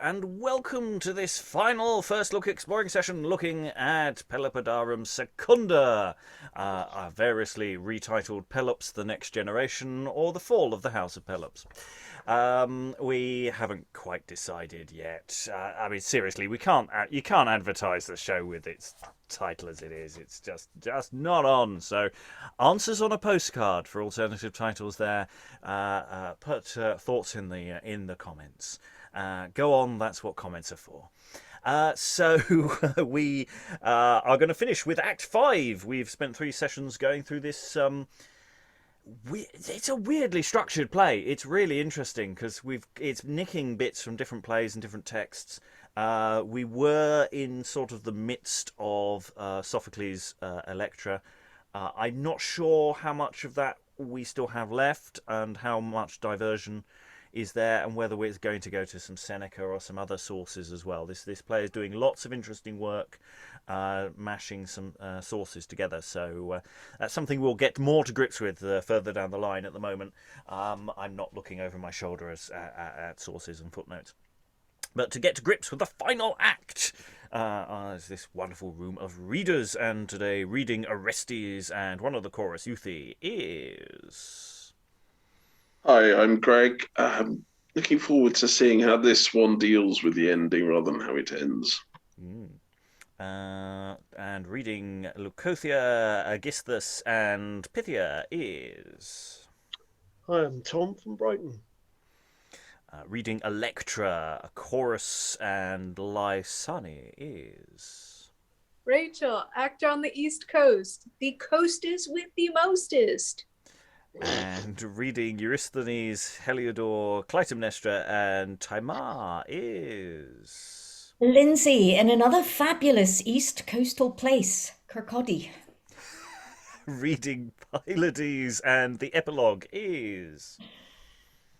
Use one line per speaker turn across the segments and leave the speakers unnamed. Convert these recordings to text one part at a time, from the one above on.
and welcome to this final first look exploring session looking at Pelopidarum Secunda, variously retitled Pelops the Next Generation or The Fall of the House of Pelops. We haven't quite decided yet. I mean, seriously, you can't advertise the show with its title as it is. It's just not on. So, answers on a postcard for alternative titles there. Put thoughts in the comments. Go on. That's what comments are for. So we are going to finish with Act 5. We've spent 3 sessions going through this. It's a weirdly structured play. It's really interesting because it's nicking bits from different plays and different texts. We were in sort of the midst of Sophocles' Electra. I'm not sure how much of that we still have left and how much diversion is there, and whether it's going to go to some Seneca or some other sources as well. This play is doing lots of interesting work, mashing some sources together. So that's something we'll get more to grips with further down the line. At the moment, I'm not looking over my shoulder at sources and footnotes. But to get to grips with the final act is this wonderful room of readers, and today reading Orestes, and one of the chorus youthi is...
Hi, I'm Greg. Looking forward to seeing how this one deals with the ending rather than how it ends.
And reading Leucothea, Aegisthus, and Pythia is...
Hi, I'm Tom from Brighton.
Reading Electra, a chorus, and Lysani is...
Rachael, actor on the East Coast. The coastest with the mostest.
And reading Euribates, Heliodor, Cytemnestra, and Timar is...
Lynsey, in another fabulous East Coastal place, Kirkcaldy.
Reading Pylades, and the Epilogue is...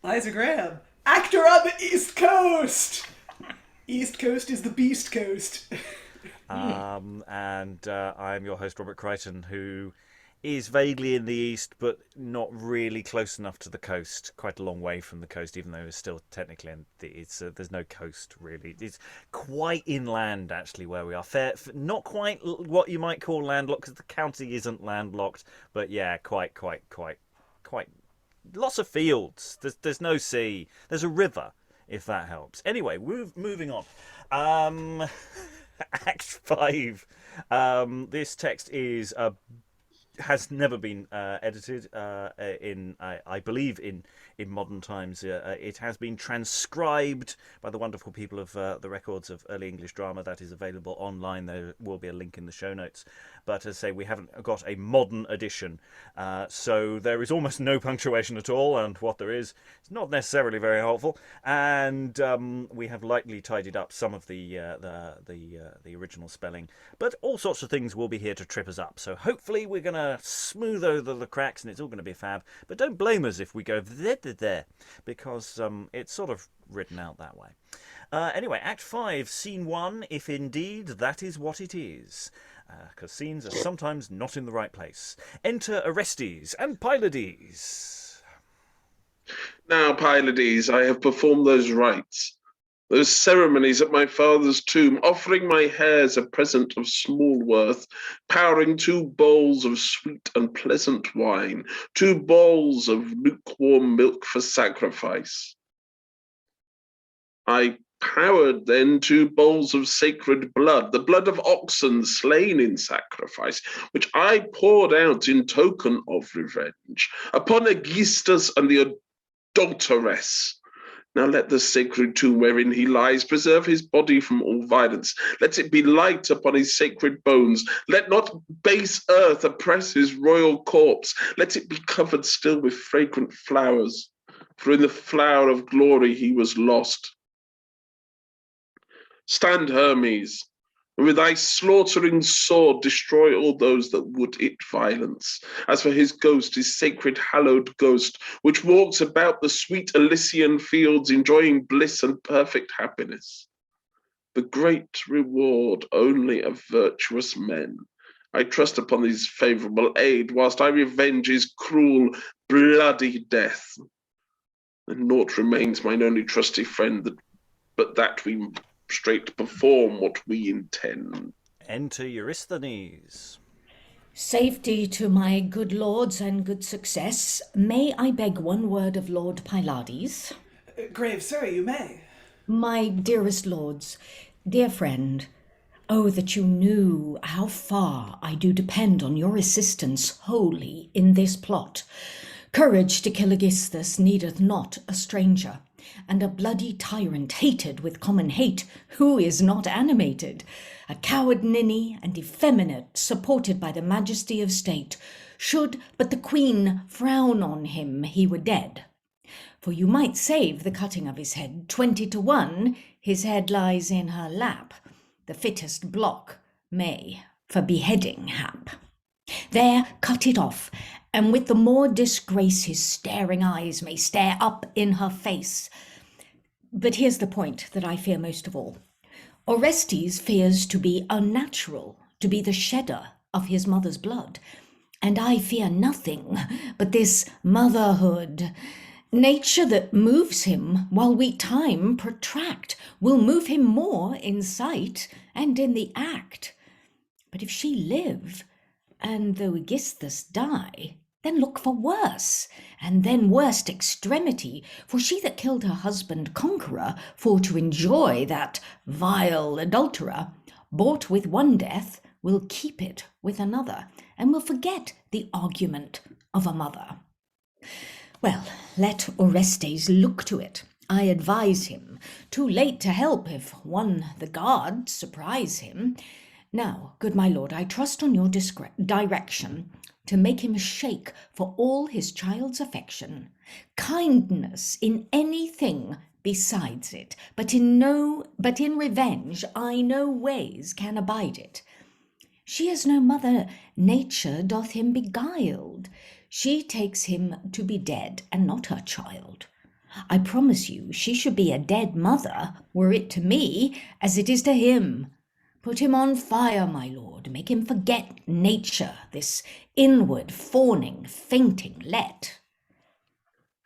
Isaac Graham, actor on the East Coast! East Coast is the Beast Coast.
And I'm your host, Robert Crighton, who is vaguely in the east, but not really close enough to the coast. Quite a long way from the coast, even though it's still technically there's no coast really. It's quite inland actually where we are. Not quite what you might call landlocked, because the county isn't landlocked, but yeah, quite. Lots of fields. There's no sea. There's a river, if that helps. Anyway, moving on. Act 5. This text has never been edited I believe in modern times. It has been transcribed by the wonderful people of the Records of Early English Drama. That is available online. There will be a link in the show notes. But as I say, we haven't got a modern edition, so there is almost no punctuation at all, and what there is not necessarily very helpful. And we have lightly tidied up some of the original spelling, but all sorts of things will be here to trip us up. So hopefully we're going to smooth over the cracks, and it's all going to be fab. But don't blame us if we go there, because it's sort of written out that way. Anyway, Act 5, Scene 1, if indeed that is what it is. Because scenes are sometimes not in the right place. Enter Orestes and Pylades.
Now, Pylades, I have performed those rites, those ceremonies at my father's tomb, offering my hairs a present of small worth, powering 2 bowls of sweet and pleasant wine, 2 bowls of lukewarm milk for sacrifice. I powered then 2 bowls of sacred blood, the blood of oxen slain in sacrifice, which I poured out in token of revenge upon Aegisthus and the adulteress. Now let the sacred tomb wherein he lies preserve his body from all violence. Let it be light upon his sacred bones. Let not base earth oppress his royal corpse. Let it be covered still with fragrant flowers, for in the flower of glory he was lost. Stand, Hermes, and with thy slaughtering sword destroy all those that would it violence. As for his ghost, his sacred hallowed ghost, which walks about the sweet Elysian fields, enjoying bliss and perfect happiness. The great reward only of virtuous men. I trust upon his favourable aid, whilst I revenge his cruel, bloody death. And naught remains mine only trusty friend that but that we straight perform what we intend.
Enter Eurysthenes.
Safety to my good lords and good success. May I beg one word of Lord Pylades?
Grave sir, you may.
My dearest lords, dear friend, oh, that you knew how far I do depend on your assistance wholly in this plot. Courage to kill Aegisthus needeth not a stranger, and a bloody tyrant hated with common hate, who is not animated? A coward ninny and effeminate, supported by the majesty of state, should but the queen frown on him, he were dead. For you might save the cutting of his head, 20-1, his head lies in her lap. The fittest block may for beheading hap. There cut it off, and with the more disgrace his staring eyes may stare up in her face. But here's the point that I fear most of all. Orestes fears to be unnatural, to be the shedder of his mother's blood. And I fear nothing but this motherhood. Nature that moves him while we time protract will move him more in sight and in the act. But if she live, and though Aegisthus die, then look for worse, and then worst extremity, for she that killed her husband conqueror, for to enjoy that vile adulterer, bought with one death, will keep it with another, and will forget the argument of a mother. Well, let Orestes look to it. I advise him. Too late to help if one the guard surprise him. Now, good my lord, I trust on your direction to make him shake for all his child's affection. Kindness in anything besides it, but in revenge I no ways can abide it. She as no mother nature doth him beguiled. She takes him to be dead and not her child. I promise you she should be a dead mother, were it to me as it is to him. Put him on fire, my lord, make him forget nature, this inward fawning, fainting let.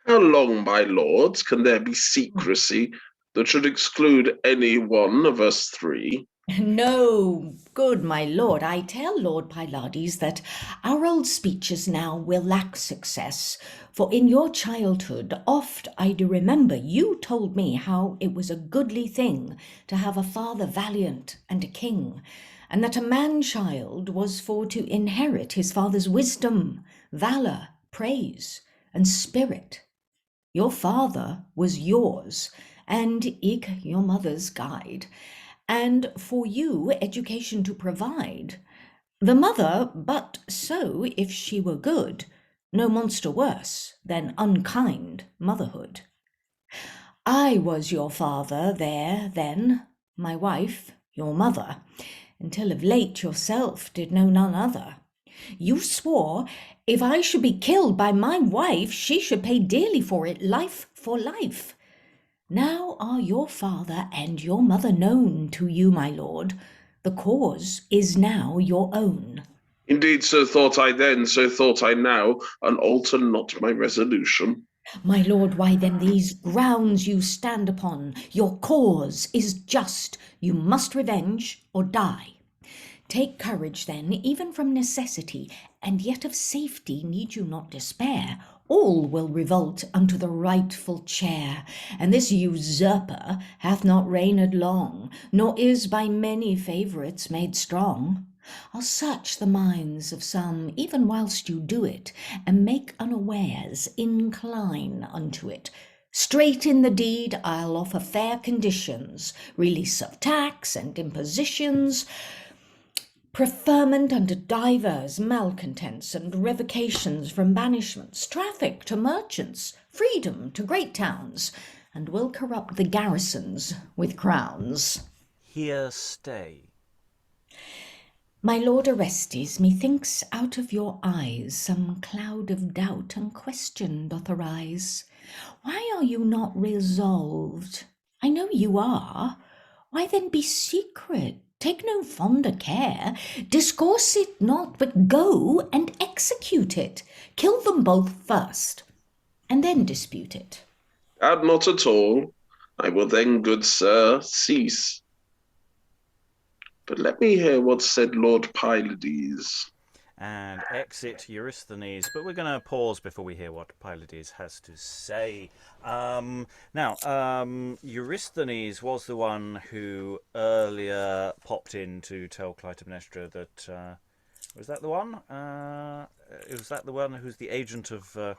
How long, my lords, can there be secrecy that should exclude any one of us three?
No, good my lord, I tell Lord Pylades that our old speeches now will lack success, for in your childhood oft I do remember you told me how it was a goodly thing to have a father valiant and a king, and that a man-child was for to inherit his father's wisdom, valour, praise, and spirit. Your father was yours, and eke your mother's guide, and for you education to provide. The mother, but so, if she were good, no monster worse than unkind motherhood. I was your father there then, my wife, your mother, until of late yourself did know none other. You swore, if I should be killed by my wife, she should pay dearly for it, life for life. Now are your father and your mother known to you, my lord. The cause is now your own.
Indeed, so thought I then, so thought I now, and alter not my resolution.
My lord, why then these grounds you stand upon? Your cause is just. You must revenge or die. Take courage then, even from necessity, and yet of safety need you not despair. All will revolt unto the rightful chair, and this usurper hath not reigned long, nor is by many favourites made strong. I'll search the minds of some, even whilst you do it, and make unawares incline unto it. Straight in the deed I'll offer fair conditions, release of tax and impositions, preferment unto divers malcontents and revocations from banishments, traffic to merchants, freedom to great towns, and will corrupt the garrisons with crowns.
Here stay.
My lord Orestes, methinks out of your eyes some cloud of doubt and question doth arise. Why are you not resolved? I know you are. Why then be secret? Take no fonder care. Discourse it not, but go and execute it. Kill them both first, and then dispute it.
Not at all. I will then, good sir, cease. But let me hear what said Lord Pylades.
And exit Eurysthenes. But we're going to pause before we hear what Pylades has to say. Eurysthenes was the one who earlier popped in to tell Clytemnestra that... was that the one? Was that the one who's the agent of the...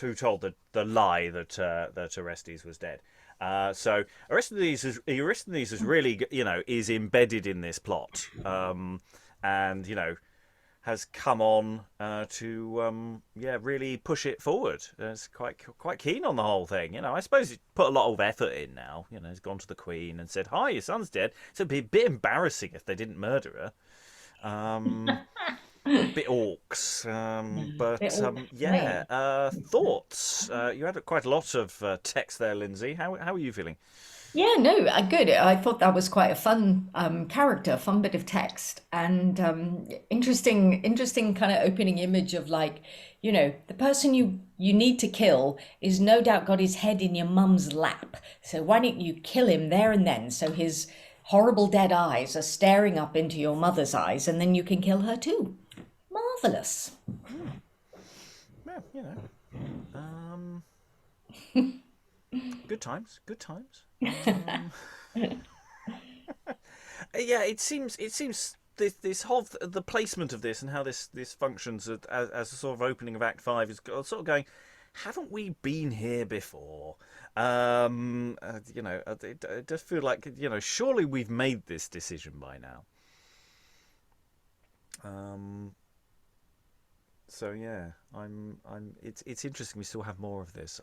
who told the lie that Orestes was dead. So Eurysthenes is really, is embedded in this plot. And has come on to really push it forward. It's quite keen on the whole thing. I suppose he's put a lot of effort in now. He's gone to the Queen and said, "Hi, your son's dead." It'd be a bit embarrassing if they didn't murder her. A bit orcs, thoughts. You had quite a lot of text there, Lynsey. How are you feeling?
Yeah, no, good. I thought that was quite a fun fun bit of text, and interesting kind of opening image of the person you need to kill is no doubt got his head in your mum's lap. So why don't you kill him there and then? So his horrible dead eyes are staring up into your mother's eyes, and then you can kill her too. Marvelous.
Yeah, good times. It seems this whole the placement of this and how this functions as a sort of opening of Act 5 is sort of going, haven't we been here before? It does feel like surely we've made this decision by now. So yeah, It's interesting. We still have more of this.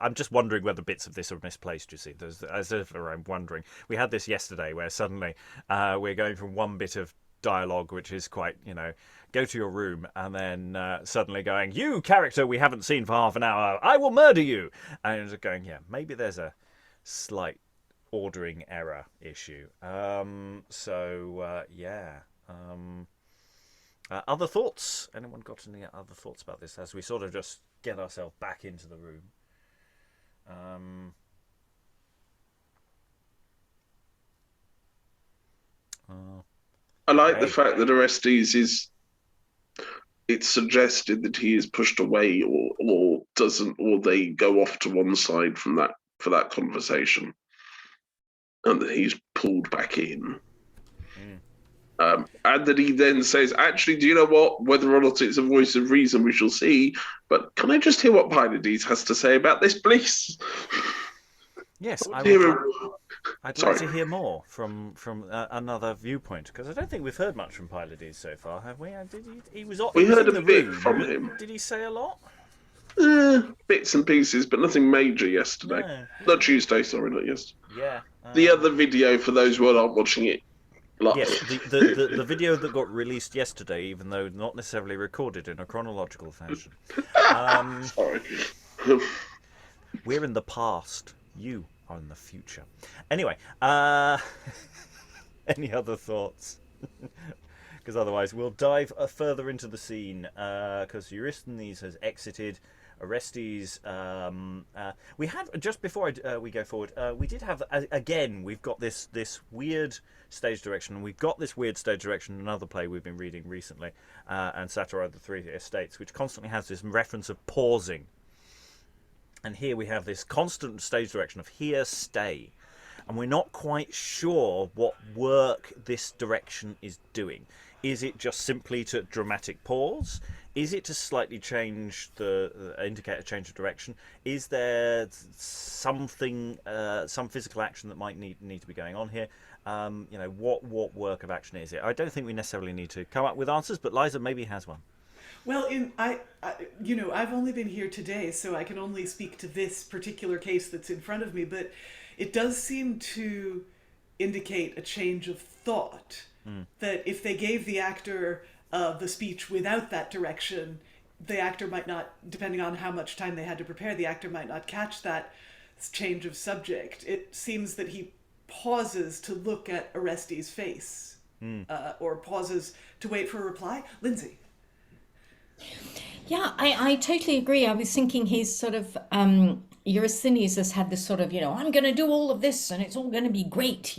I'm just wondering whether bits of this are misplaced. You see, as if I'm wondering. We had this yesterday, where suddenly we're going from one bit of dialogue, which is quite, go to your room, and then suddenly going, "You character we haven't seen for half an hour, I will murder you," and it's going, yeah, maybe there's a slight ordering error issue. Other thoughts? Anyone got any other thoughts about this as we sort of just get ourselves back into the room?
I like the fact that Orestes it's suggested that he is pushed away or doesn't, or they go off to one side from that for that conversation, and that he's pulled back in. And that he then says, "Actually, do you know what? Whether or not it's a voice of reason, we shall see. But can I just hear what Pylades has to say about this, please?"
Yes, I'd like to hear more from another viewpoint, because I don't think we've heard much from Pylades so far, have we?
We heard a bit from him.
Did he say a lot?
Bits and pieces, but nothing major yesterday.
Yeah.
Not Tuesday, sorry, not yesterday.
Yeah.
The other video, for those who aren't watching it.
Yes, the video that got released yesterday, even though not necessarily recorded in a chronological fashion.
Sorry.
We're in the past. You are in the future. Anyway, any other thoughts? Because otherwise we'll dive further into the scene, because Eurysthenes has exited. Orestes, we have, just before we go forward, we did have, again, we've got this weird stage direction, and we've got this weird stage direction in another play we've been reading recently, and Satire of the Three Estates, which constantly has this reference of pausing. And here we have this constant stage direction of here, stay. And we're not quite sure what work this direction is doing. Is it just simply to dramatic pause? Is it to slightly change indicate a change of direction? Is there something, some physical action that might need to be going on here? What work of action is it? I don't think we necessarily need to come up with answers, but Liza maybe has one.
Well, I've only been here today, so I can only speak to this particular case that's in front of me, but it does seem to indicate a change of thought. That if they gave the actor the speech without that direction, the actor might not, depending on how much time they had to prepare, the actor might not catch that change of subject. It seems that he pauses to look at Orestes' face, or pauses to wait for a reply. Lynsey?
Yeah, I totally agree. I was thinking he's sort of Eurysthenes has had this sort of, I'm going to do all of this and it's all going to be great.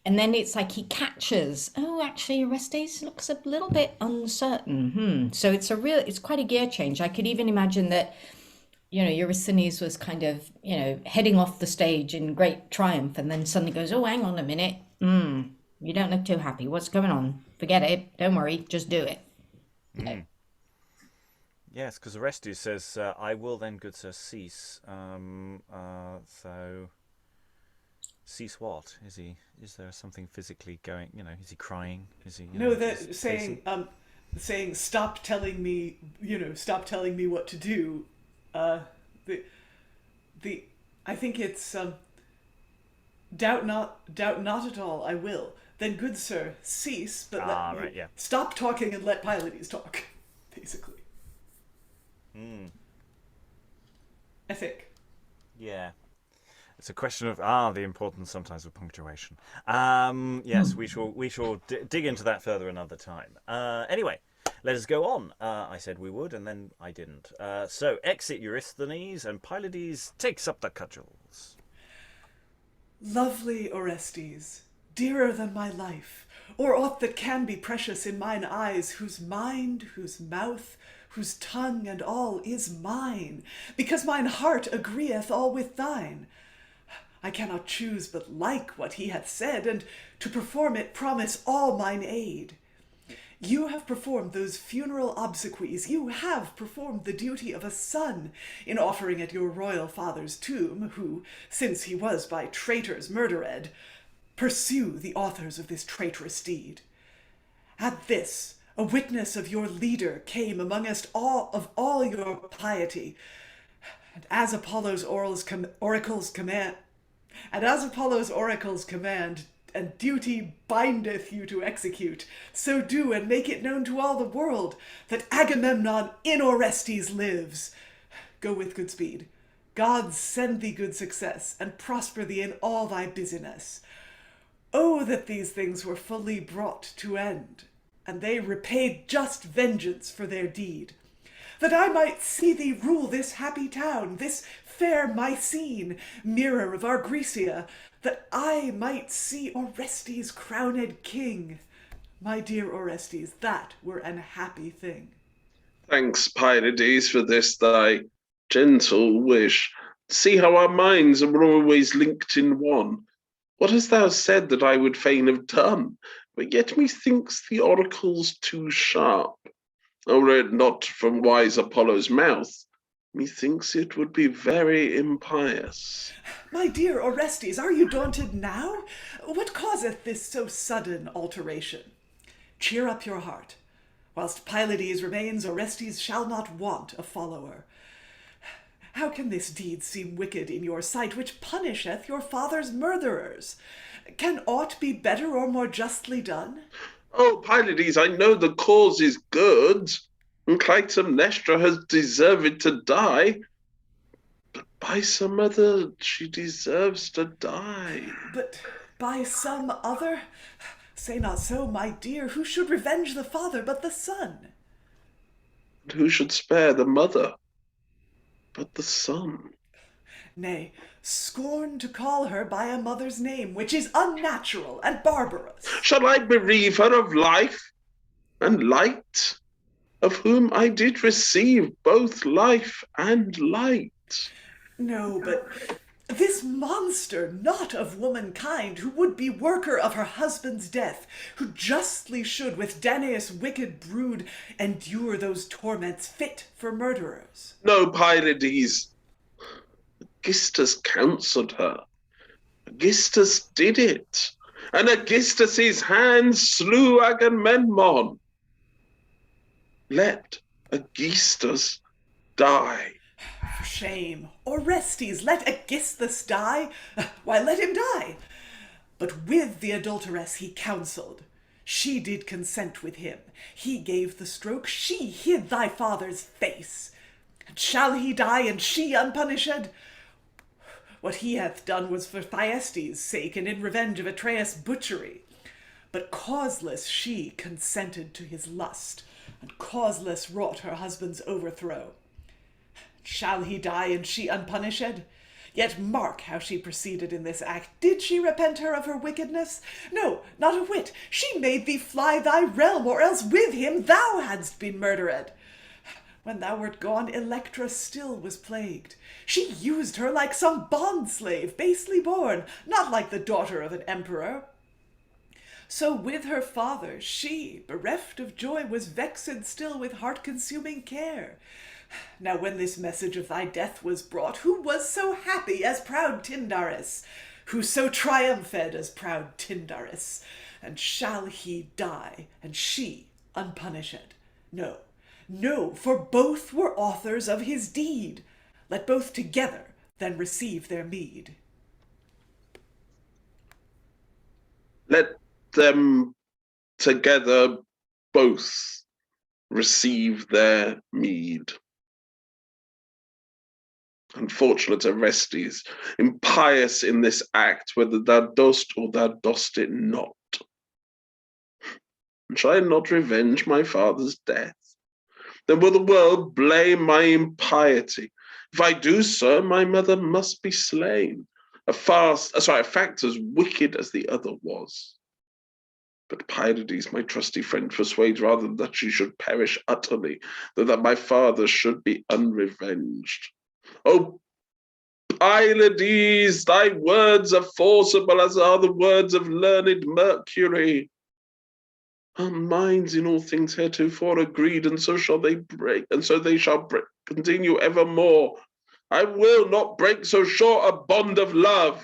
And then it's like he catches, oh, actually, Orestes looks a little bit uncertain. So it's quite a gear change. I could even imagine that, Eurysthenes was kind of, heading off the stage in great triumph and then suddenly goes, oh, hang on a minute. You don't look too happy. What's going on? Forget it. Don't worry. Just do it.
Mm. Yes, because Orestes says, I will then, good sir, cease. So... Cease what? Is there something physically going? Is he crying? Is he?
No, that saying stop telling me. Stop telling me what to do. I think it's doubt not at all. I will. Then, good sir, cease. But stop talking and let Pylades talk. Basically. I think.
Yeah. It's a question of the importance sometimes of punctuation. Yes, we shall dig into that further another time. Anyway, let us go on. I said we would, and then I didn't. So exit Eurysthenes, and Pylades takes up the cudgels.
Lovely Orestes, dearer than my life, or aught that can be precious in mine eyes, whose mind, whose mouth, whose tongue and all is mine, because mine heart agreeth all with thine. I cannot choose but like what he hath said, and to perform it promise all mine aid. You have performed those funeral obsequies, you have performed the duty of a son in offering at your royal father's tomb, who, since he was by traitors murdered, pursue the authors of this traitorous deed. At this, a witness of your leader came amongst all your piety, and as Apollo's oracles command, and duty bindeth you to execute, so do and make it known to all the world that Agamemnon in Orestes lives. Go with good speed. God send thee good success, and prosper thee in all thy busyness. Oh, that these things were fully brought to end, and they repaid just vengeance for their deed. That I might see thee rule this happy town, this fair Mycene, mirror of our Grecia, that I might see Orestes crowned king. My dear Orestes, that were an happy thing.
Thanks, Pylades, for this thy gentle wish. See how our minds are always linked in one. What hast thou said that I would fain have done? But yet methinks the oracle's too sharp. Were it not from wise Apollo's mouth, methinks it would be very impious.
My dear Orestes, are you daunted now? What causeth this so sudden alteration? Cheer up your heart. Whilst Pylades remains, Orestes shall not want a follower. How can this deed seem wicked in your sight, which punisheth your father's murderers? Can aught be better or more justly done?
Oh, Pylades, I know the cause is good, and Clytemnestra has deserved to die. But by some other she deserves to die.
But by some other? Say not so, my dear. Who should revenge the father but the son?
And who should spare the mother but the son?
Nay, scorn to call her by a mother's name, which is unnatural and barbarous.
Shall I bereave her of life and light, of whom I did receive both life and light?
No, but this monster, not of womankind, who would be worker of her husband's death, who justly should with Danaus' wicked brood endure those torments fit for murderers.
No, Pylades. Aegisthus counselled her. Aegisthus did it, and Aegisthus' hand slew Agamemnon. Let Aegisthus die.
For shame. Orestes, let Aegisthus die? Why, let him die. But with the adulteress he counselled. She did consent with him. He gave the stroke. She hid thy father's face. And shall he die and she unpunished? What he hath done was for Thyestes' sake and in revenge of Atreus' butchery. But causeless she consented to his lust, and causeless wrought her husband's overthrow. Shall he die and she unpunished? Yet mark how she proceeded in this act. Did she repent her of her wickedness? No, not a whit. She made thee fly thy realm, or else with him thou hadst been murdered. When thou wert gone, Electra still was plagued. She used her like some bond-slave, basely born, not like the daughter of an emperor. So with her father, she, bereft of joy, was vexed still with heart-consuming care. Now when this message of thy death was brought, who was so happy as proud Tyndarus? Who so triumphed as proud Tyndarus? And shall he die, and she unpunished? No, no, for both were authors of his deed. Let both together then receive their meed.
Let them together both receive their meed. Unfortunate Orestes, impious in this act, whether thou dost or thou dost it not. And shall I not revenge my father's death? Then will the world blame my impiety. If I do so, my mother must be slain. A fact as wicked as the other was. But Pylades, my trusty friend, persuades rather that she should perish utterly, than that my father should be unrevenged. O Pylades, thy words are forcible as are the words of learned Mercury. Our minds in all things heretofore agreed, and so shall they break, and so they shall continue evermore. I will not break so short a bond of love.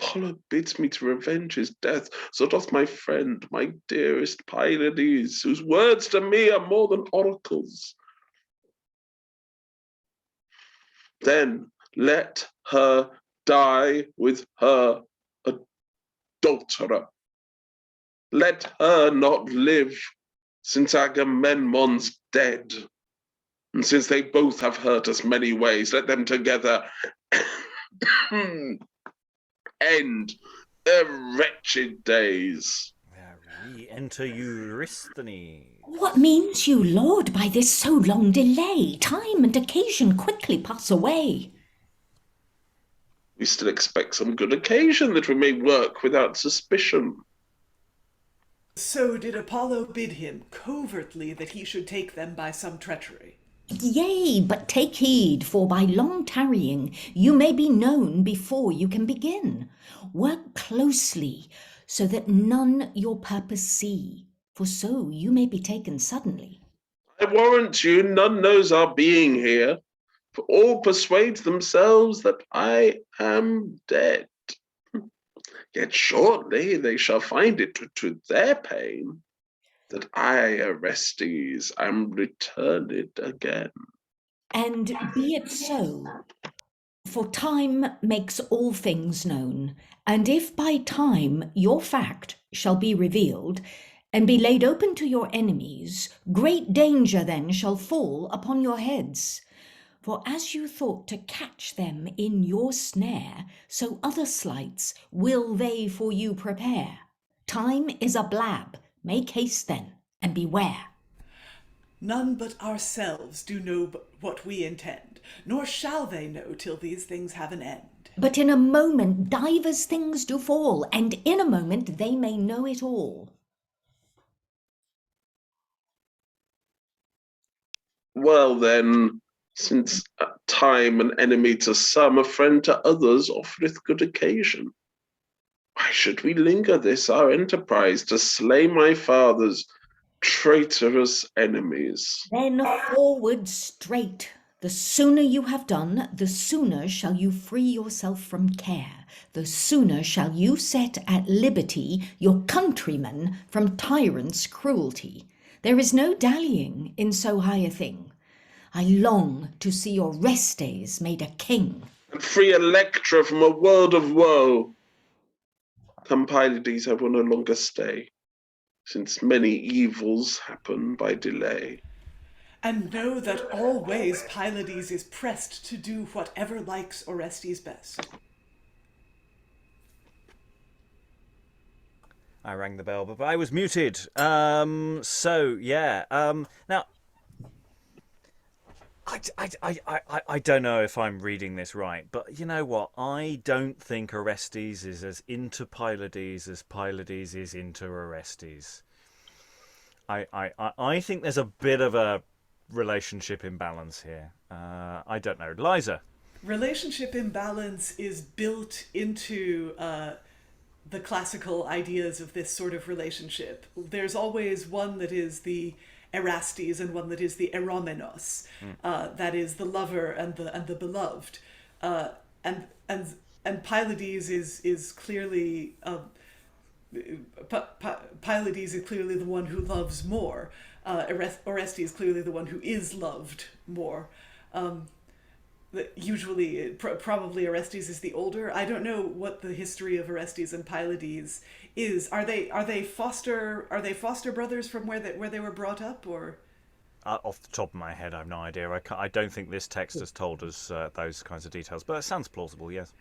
Apollo bids me to revenge his death, so doth my friend, my dearest Pylades, whose words to me are more than oracles. Then let her die with her adulterer. Let her not live, since Agamemnon's dead. And since they both have hurt us many ways, let them together end their wretched days.
We enter Eurysthenes.
What means you, Lord, by this so long delay? Time and occasion quickly pass away.
We still expect some good occasion that we may work without suspicion.
So did Apollo bid him covertly that he should take them by some treachery.
Yea, but take heed, for by long tarrying you may be known before you can begin. Work closely, so that none your purpose see, for so you may be taken suddenly.
I warrant you, none knows our being here, for all persuade themselves that I am dead. Yet shortly they shall find it to their pain that I, Orestes, am returned again.
And be it so, for time makes all things known, and if by time your fact shall be revealed, and be laid open to your enemies, great danger then shall fall upon your heads. For as you thought to catch them in your snare, so other sleights will they for you prepare. Time is a blab, make haste then, and beware.
None but ourselves do know what we intend, nor shall they know till these things have an end.
But in a moment divers things do fall, and in a moment they may know it all.
Well then, since time an enemy to some, a friend to others offereth good occasion, why should we linger this our enterprise to slay my father's traitorous enemies?
Then forward straight. The sooner you have done, the sooner shall you free yourself from care. The sooner shall you set at liberty your countrymen from tyrants' cruelty. There is no dallying in so high a thing. I long to see Orestes made a king.
And free Electra from a world of woe. Come, Pylades, I will no longer stay, since many evils happen by delay.
And know that always Pylades is pressed to do whatever likes Orestes best.
I rang the bell, but I was muted. Now, I don't know if I'm reading this right, but you know what? I don't think Orestes is as into Pylades as Pylades is into Orestes. I think there's a bit of a relationship imbalance here. I don't know. Liza.
Relationship imbalance is built into the classical ideas of this sort of relationship. There's always one that is the Erastes and one that is the Eromenos, that is the lover and the beloved, and Pylades is clearly Pylades is clearly the one who loves more. Orestes is clearly the one who is loved more. Usually, probably Orestes is the older. I don't know what the history of Orestes and Pylades is. Are they foster brothers from where they were brought up, or?
Off the top of my head, I have no idea. I don't think this text has told us those kinds of details, but it sounds plausible, yes.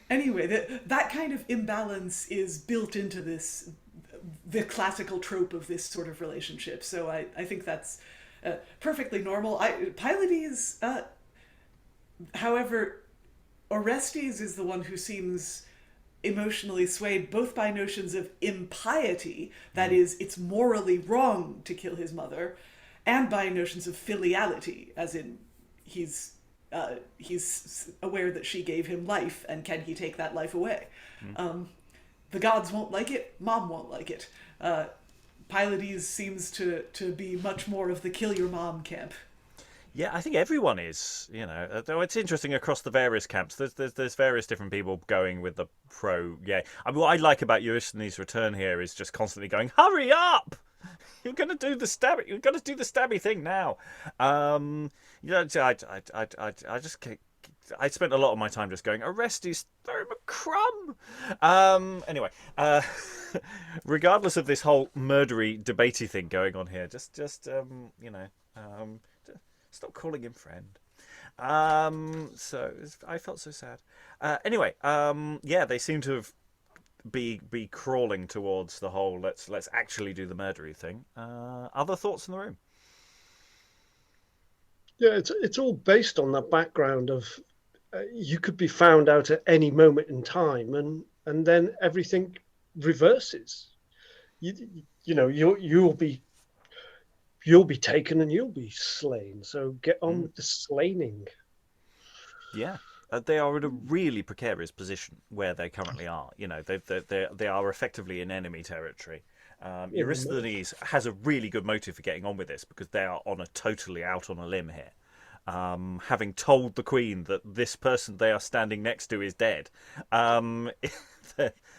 Anyway, that kind of imbalance is built into the classical trope of this sort of relationship. So I think that's perfectly normal. Pylades. However, Orestes is the one who seems emotionally swayed both by notions of impiety, that is, it's morally wrong to kill his mother, and by notions of filiality, as in he's aware that she gave him life, and can he take that life away? The gods won't like it, Mom won't like it. Pylades seems to be much more of the kill your mom camp.
Yeah, I think everyone is, though it's interesting across the various camps. There's various different people going with the pro. Yeah, I mean, what I like about Eurysthenes' return here is just constantly going, "Hurry up! You're going to do the stabby. You're going to do the stabby thing now." I spent a lot of my time just going, Orestes, throw him a crumb. Anyway, regardless of this whole murdery, debatey thing going on here, stop calling him friend. So I felt so sad. Anyway, they seem to have be crawling towards the whole let's actually do the murdery thing. Other thoughts in the room?
Yeah, it's all based on that background of you could be found out at any moment in time, and then everything reverses. You'll be taken and you'll be slain. So get on with the slaying.
Yeah. They are in a really precarious position where they currently are. They are effectively in enemy territory. Eurysthenes has a really good motive for getting on with this because they are totally out on a limb here. Having told the queen that this person they are standing next to is dead,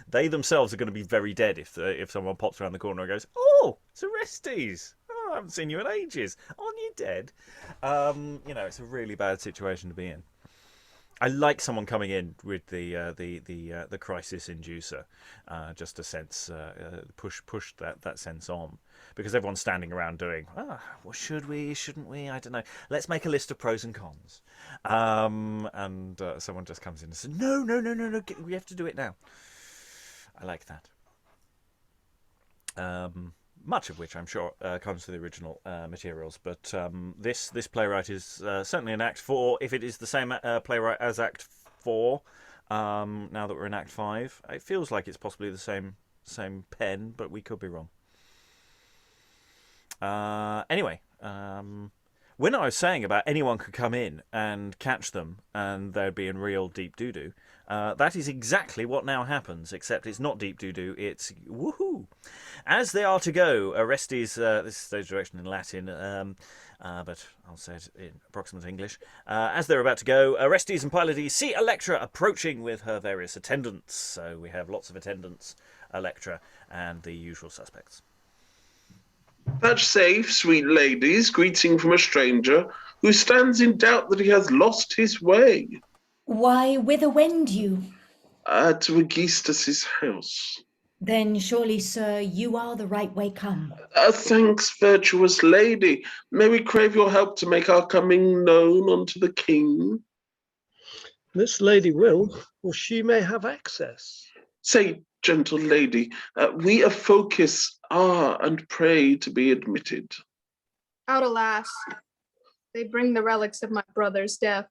they themselves are going to be very dead if someone pops around the corner and goes, "Oh, it's Orestes. I haven't seen you in ages. Aren't you dead?" It's a really bad situation to be in. I like someone coming in with the crisis inducer, just to sense push that sense on, because everyone's standing around doing, well, should we, shouldn't we? I don't know. Let's make a list of pros and cons, and someone just comes in and says, no, we have to do it now. I like that. Much of which I'm sure comes from the original materials, but this playwright is certainly in Act 4. If it is the same playwright as Act 4, now that we're in Act 5, it feels like it's possibly the same pen, but we could be wrong. Anyway, when I was saying about anyone could come in and catch them and they'd be in real deep doo-doo, that is exactly what now happens, except it's not deep doo-doo, it's woohoo. As they are to go, Orestes, this is stage direction in Latin, but I'll say it in approximate English. As they're about to go, Orestes and Pylades see Electra approaching with her various attendants. So we have lots of attendants, Electra, and the usual suspects.
That's safe, sweet ladies, greeting from a stranger who stands in doubt that he has lost his way.
Why, whither wend you?
To Aegisthus' house.
Then surely, sir, you are the right way come.
Thanks, virtuous lady. May we crave your help to make our coming known unto the king?
This lady will, or she may have access.
Say, gentle lady, we of Focus are and pray to be admitted.
Out alas. They bring the relics of my brother's death.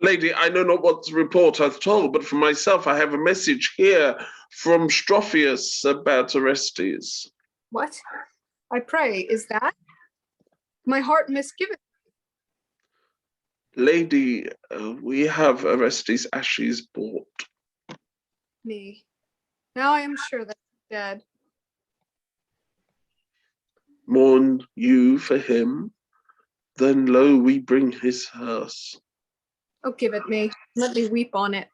Lady, I know not what the report hath told, but for myself I have a message here from Stropheus about Orestes.
What? I pray, is that? My heart misgiveth.
Lady, we have Orestes' ashes brought.
Me. Now I am sure that he's dead.
Mourn you for him? Then lo, we bring his hearse.
Oh, give it me. Let me weep on it.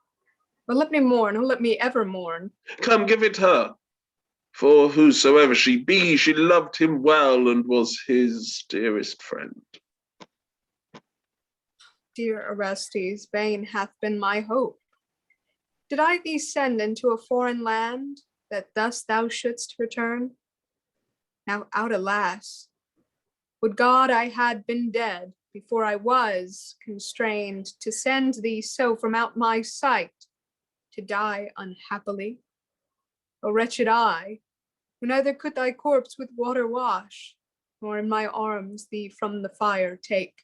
Or let me mourn, or let me ever mourn.
Come, give it her. For whosoever she be, she loved him well and was his dearest friend.
Dear Orestes, vain hath been my hope. Did I thee send into a foreign land, that thus thou shouldst return? Now out alas, would God I had been dead, before I was constrained to send thee so from out my sight, to die unhappily. O wretched I, who neither could thy corpse with water wash, nor in my arms thee from the fire take,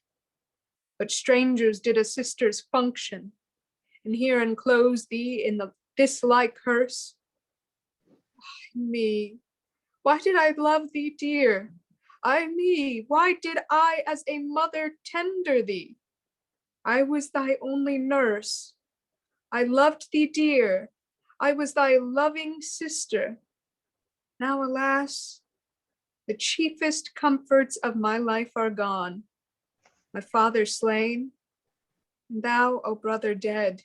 but strangers did a sister's function, and here enclose thee in this like hearse. Ay me, why did I love thee dear? Ay me, why did I as a mother tender thee? I was thy only nurse. I loved thee dear. I was thy loving sister. Now, alas, the chiefest comforts of my life are gone. My father slain, and thou, O brother, dead.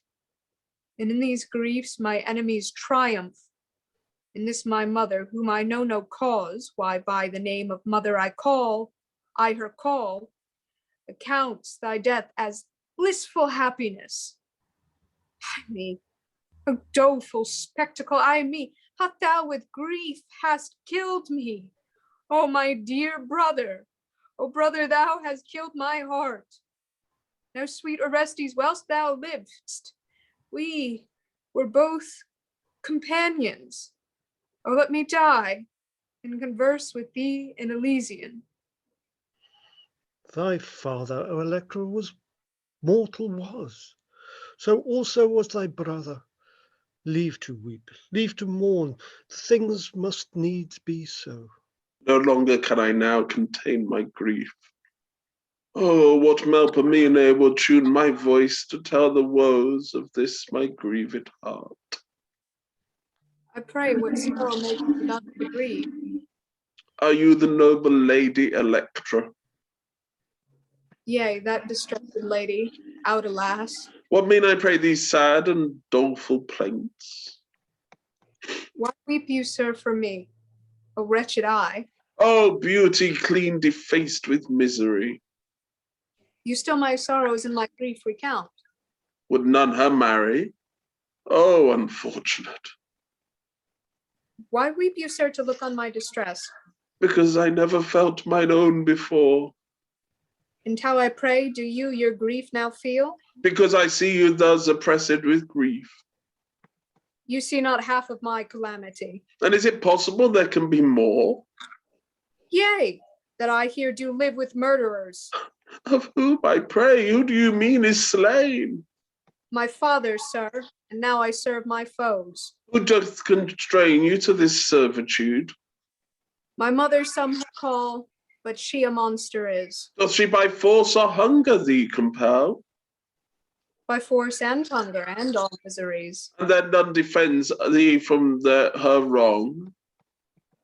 And in these griefs my enemies triumph. In this my mother, whom I know no cause, why by the name of mother I her call, accounts thy death as blissful happiness. Ay me, O doleful spectacle, ay me, how thou with grief hast killed me. O my dear brother, O brother, thou hast killed my heart. Now, sweet Orestes, whilst thou livedst, we were both companions. O let me die, and converse with thee in Elysian.
Thy father, O Electra, mortal was. So also was thy brother. Leave to weep, leave to mourn. Things must needs be so.
No longer can I now contain my grief. Oh, what Melpomene will tune my voice to tell the woes of this my grieved heart.
I pray what sorrow may be done to grieve.
Are you the noble lady Electra?
Yea, that distressed lady, out alas.
What mean, I pray these sad and doleful plaints?
Why weep you, sir, for me, O wretched I?
Oh, beauty clean defaced with misery.
You still my sorrows and my grief recount.
Would none her marry? Oh, unfortunate.
Why weep you, sir, to look on my distress?
Because I never felt mine own before.
And how, I pray, do you your grief now feel?
Because I see you thus oppressed with grief.
You see not half of my calamity.
And is it possible there can be more?
Yea, that I here do live with murderers.
Of whom, I pray, who do you mean is slain?
My father, sir, and now I serve my foes.
Who doth constrain you to this servitude?
My mother some call, but she a monster is.
Doth she by force or hunger thee compel?
By force and hunger and all miseries.
And then none defends thee from her wrong?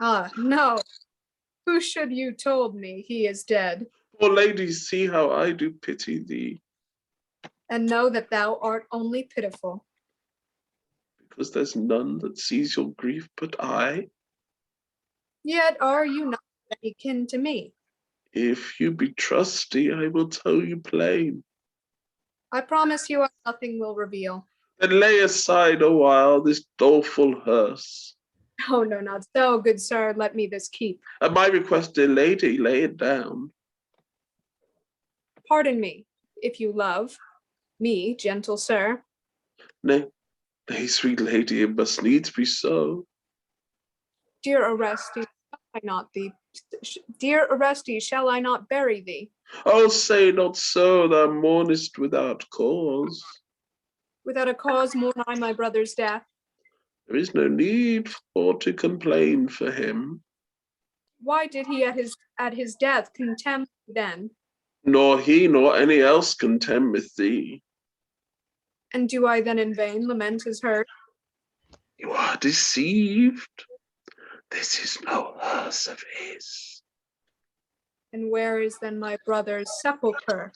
Ah, no. Who should you told me he is dead?
Poor ladies, see how I do pity thee.
And know that thou art only pitiful.
Because there's none that sees your grief but I.
Yet are you not any kin to me.
If you be trusty, I will tell you plain.
I promise you nothing will reveal.
Then lay aside a while this doleful hearse.
Oh, no, not so, good sir, let me this keep.
At my request, dear lady, lay it down.
Pardon me, if you love me, gentle sir.
Nay, nay, sweet lady, it must needs be so.
Dear Orestes, I not thee? Dear Orestes, shall I not bury thee?
Oh, say not so, thou mournest without cause.
Without a cause mourn I my brother's death.
There is no need for to complain for him.
Why did he at his death contemn thee then?
Nor he nor any else contemneth thee.
And do I then in vain lament his hurt?
You are deceived. This is no hearse of his.
And where is then my brother's sepulchre?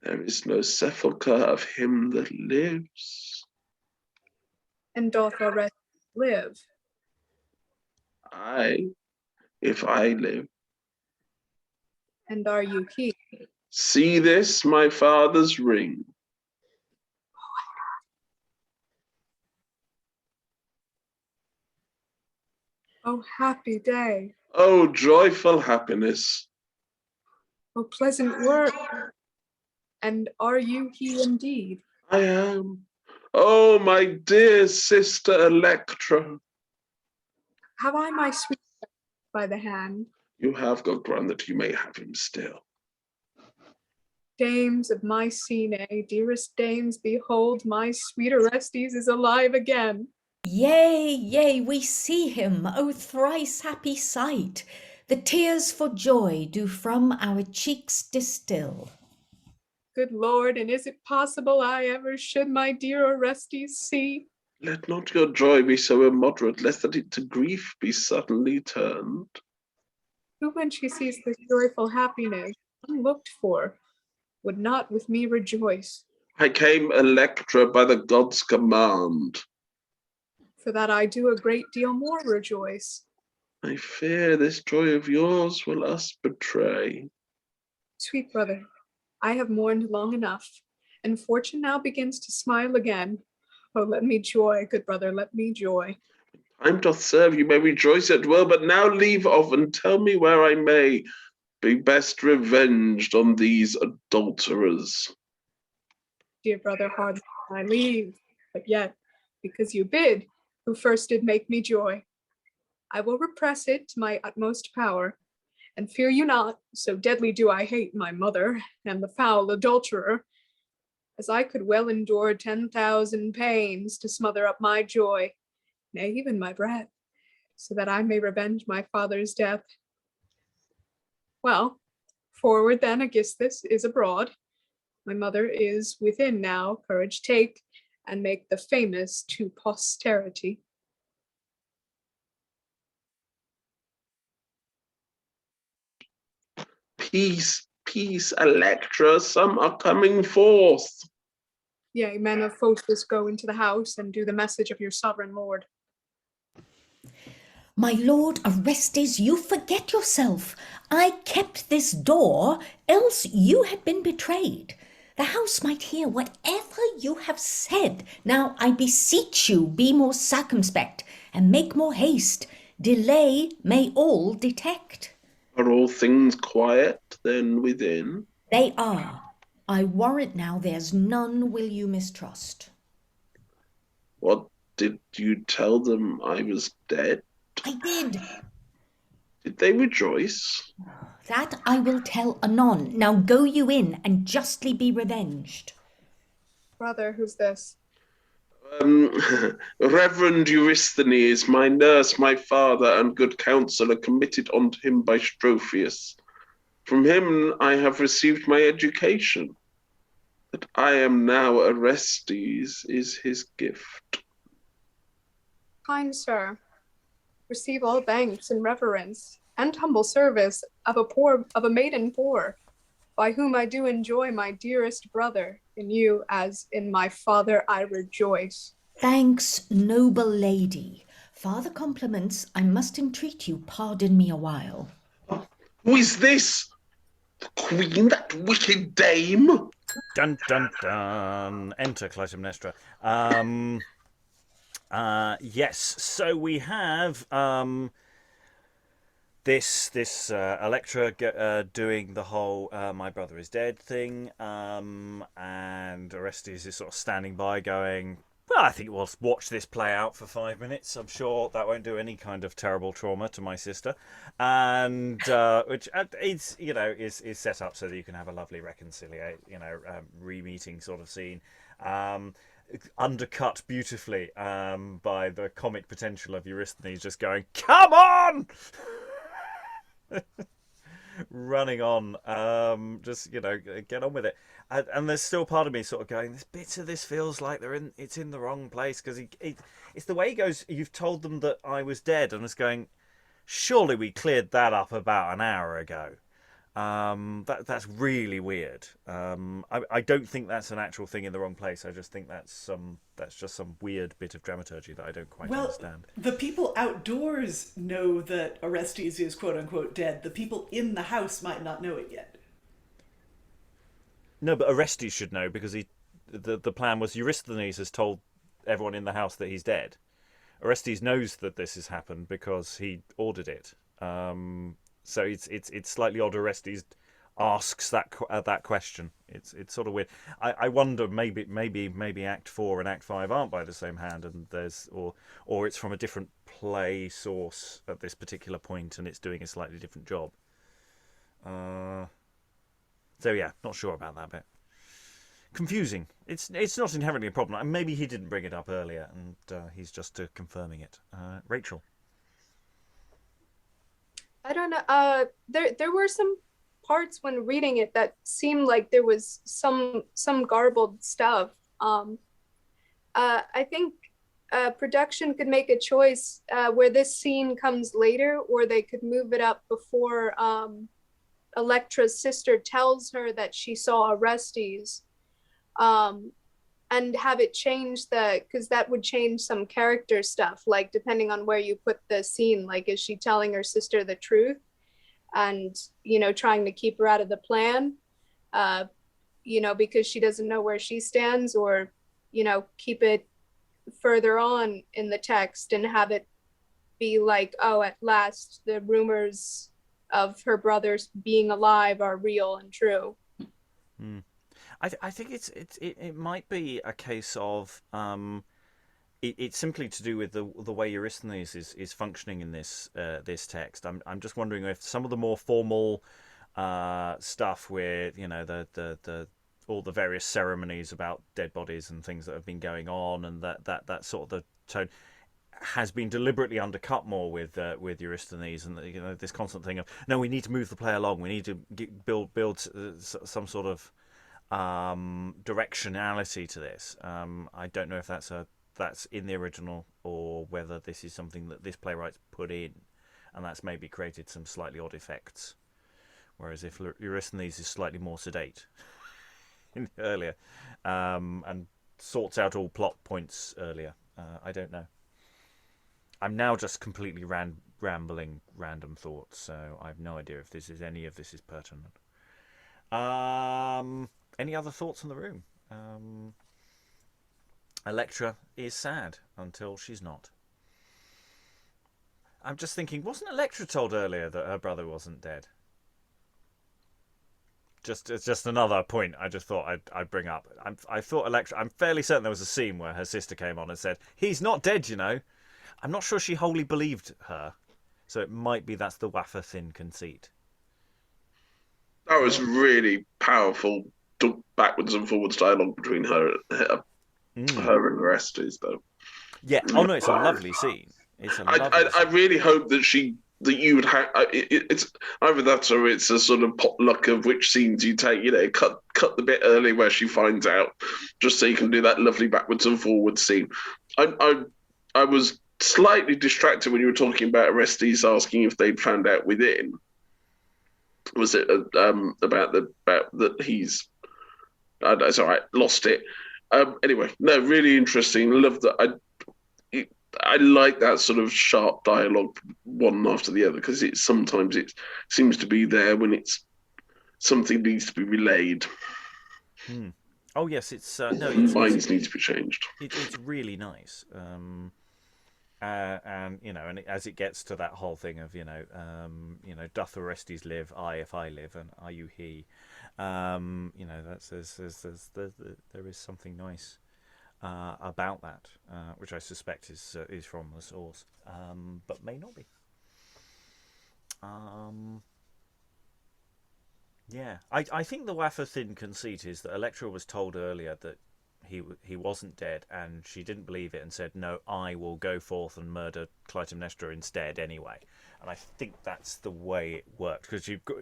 There is no sepulchre of him that lives.
And doth Orestes live?
I, if I live.
And are you he?
See this, my father's ring.
Oh, happy day.
Oh, joyful happiness.
Oh, pleasant word. And are you he indeed?
I am. Oh, my dear sister Electra.
Have I my sweet by the hand?
You have, God grant that you may have him still.
Dames of Mycenae, dearest dames, behold, my sweet Orestes is alive again.
Yea, yea, we see him, O thrice happy sight! The tears for joy do from our cheeks distill.
Good Lord, and is it possible I ever should my dear Orestes see?
Let not your joy be so immoderate, lest that it to grief be suddenly turned.
Who when she sees this joyful happiness, unlooked for, would not with me rejoice?
I came, Electra, by the gods' command.
For that I do a great deal more rejoice.
I fear this joy of yours will us betray.
Sweet brother, I have mourned long enough, and fortune now begins to smile again. Oh, let me joy, good brother, let me joy.
Time doth serve, you may rejoice at will, but now leave off and tell me where I may be best revenged on these adulterers.
Dear brother, hardly I leave, but yet, because you bid, who first did make me joy, I will repress it to my utmost power, and fear you not, so deadly do I hate my mother and the foul adulterer, as I could well endure 10,000 pains to smother up my joy, nay, even my breath, so that I may revenge my father's death. Well, forward then, Aegisthus is abroad. My mother is within now, courage take, and make the famous to posterity.
Peace, peace, Electra, some are coming forth.
Yea, men of Phocis, go into the house and do the message of your sovereign lord.
My lord Orestes, you forget yourself. I kept this door, else you had been betrayed. The house might hear whatever you have said. Now I beseech you, be more circumspect, and make more haste. Delay may all detect.
Are all things quiet then within?
They are. I warrant now there's none will you mistrust.
What did you tell them I was dead?
I did.
Did they rejoice?
That I will tell anon. Now go you in and justly be revenged.
Brother, who's this?
Reverend Eurysthenes, my nurse, my father, and good counsellor, committed unto him by Stropheus. From him I have received my education. That I am now Orestes is his gift.
Kind sir, receive all thanks and reverence and humble service of a maiden poor, by whom I do enjoy my dearest brother. In you as in my father I rejoice.
Thanks, noble lady. Farther compliments, I must entreat you pardon me a while.
Who is this? The queen, that wicked dame?
Dun dun dun. Enter Clytemnestra. Yes. So we have this Electra doing the whole "my brother is dead" thing, and Orestes is sort of standing by, going, Well, I think we'll watch this play out for 5 minutes. I'm sure that won't do any kind of terrible trauma to my sister, and which is set up so that you can have a lovely re-meeting sort of scene, undercut beautifully by the comic potential of Eurysthenes just going, "Come on!" running on, just get on with it. And there's still part of me sort of going, this bit of this feels like it's in the wrong place, because it's the way he goes, "You've told them that I was dead," and it's going, surely we cleared that up about an hour ago. That's really weird. I don't think that's an actual thing in the wrong place. I just think that's just some weird bit of dramaturgy that I don't quite understand.
The people outdoors know that Orestes is quote unquote dead. The people in the house might not know it yet.
No, but Orestes should know, because the plan was Eurysthenes has told everyone in the house that he's dead. Orestes knows that this has happened because he ordered it. So it's slightly odd. Orestes asks that question. It's sort of weird. I wonder, maybe Act 4 and Act 5 aren't by the same hand, and or it's from a different play source at this particular point, and it's doing a slightly different job. So yeah, not sure about that bit. Confusing. It's not inherently a problem. Maybe he didn't bring it up earlier, and he's just confirming it. Rachael.
I don't know. There were some parts when reading it that seemed like there was some garbled stuff. I think production could make a choice where this scene comes later, or they could move it up before Electra's sister tells her that she saw Orestes, and have it change because that would change some character stuff, like depending on where you put the scene. Like, is she telling her sister the truth and, trying to keep her out of the plan, because she doesn't know where she stands, or, keep it further on in the text and have it be like, oh, at last the rumors of her brothers being alive are real and true.
I think it might be a case of it's simply to do with the way Eurysthenes is functioning in this text. I'm just wondering if some of the more formal stuff with the all the various ceremonies about dead bodies and things that have been going on, and that sort of the tone has been deliberately undercut more with Eurysthenes, and this constant thing of, no, we need to move the play along, we need to build some sort of directionality to this. I don't know if that's in the original, or whether this is something that this playwright's put in, and that's maybe created some slightly odd effects. Whereas if Eurysthenes is slightly more sedate earlier, and sorts out all plot points earlier, I don't know. I'm now just completely rambling random thoughts, so I have no idea if any of this is pertinent. Any other thoughts in the room? Electra is sad until she's not. I'm just thinking, wasn't Electra told earlier that her brother wasn't dead? It's just another point I just thought I'd bring up. I thought Electra, I'm fairly certain there was a scene where her sister came on and said, "He's not dead, I'm not sure she wholly believed her, so it might be that's the wafer thin conceit.
That was really powerful backwards and forwards dialogue between her and Orestes, though.
Yeah. Oh no, it's a lovely scene.
I really hope that you would have it's either that, or it's a sort of potluck of which scenes you take. Cut the bit early where she finds out, just so you can do that lovely backwards and forwards scene. I was slightly distracted when you were talking about Orestes asking if they'd found out within. Was it about that he's? It's all right. Lost it. Anyway, no, really interesting. Love that. I like that sort of sharp dialogue, one after the other, because sometimes it seems to be there when something needs to be relayed.
Oh yes, it's
minds need to be changed.
It's really nice. And and as it gets to that whole thing of doth Orestes live? I, if I live, and are you he? There is something nice about that, which I suspect is from the source, but may not be. Yeah, I think the wafer thin conceit is that Electra was told earlier that he wasn't dead, and she didn't believe it and said, "No, I will go forth and murder Clytemnestra instead anyway." And I think that's the way it worked, because you've got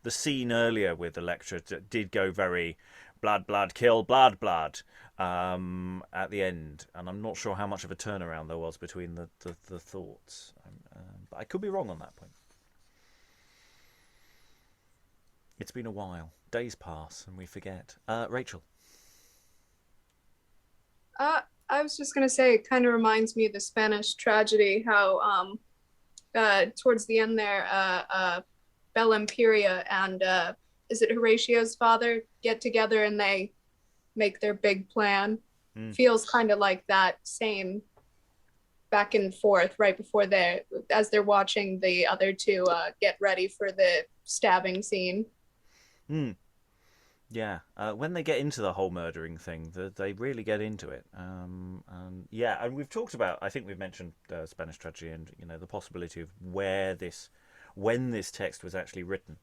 the scene earlier with Electra did go very blood, blood, kill, blood, blood at the end, and I'm not sure how much of a turnaround there was between the thoughts, but I could be wrong on that point. It's been a while. Days pass and we forget. Rachael.
I was just gonna say, it kind of reminds me of the Spanish tragedy, how towards the end there, Bella Imperia and is it Horatio's father get together and they make their big plan. Feels kind of like that same back and forth right before as they're watching the other two get ready for the stabbing scene.
Yeah, when they get into the whole murdering thing, they really get into it. And we've talked about, I think we've mentioned Spanish tragedy and the possibility of when this text was actually written.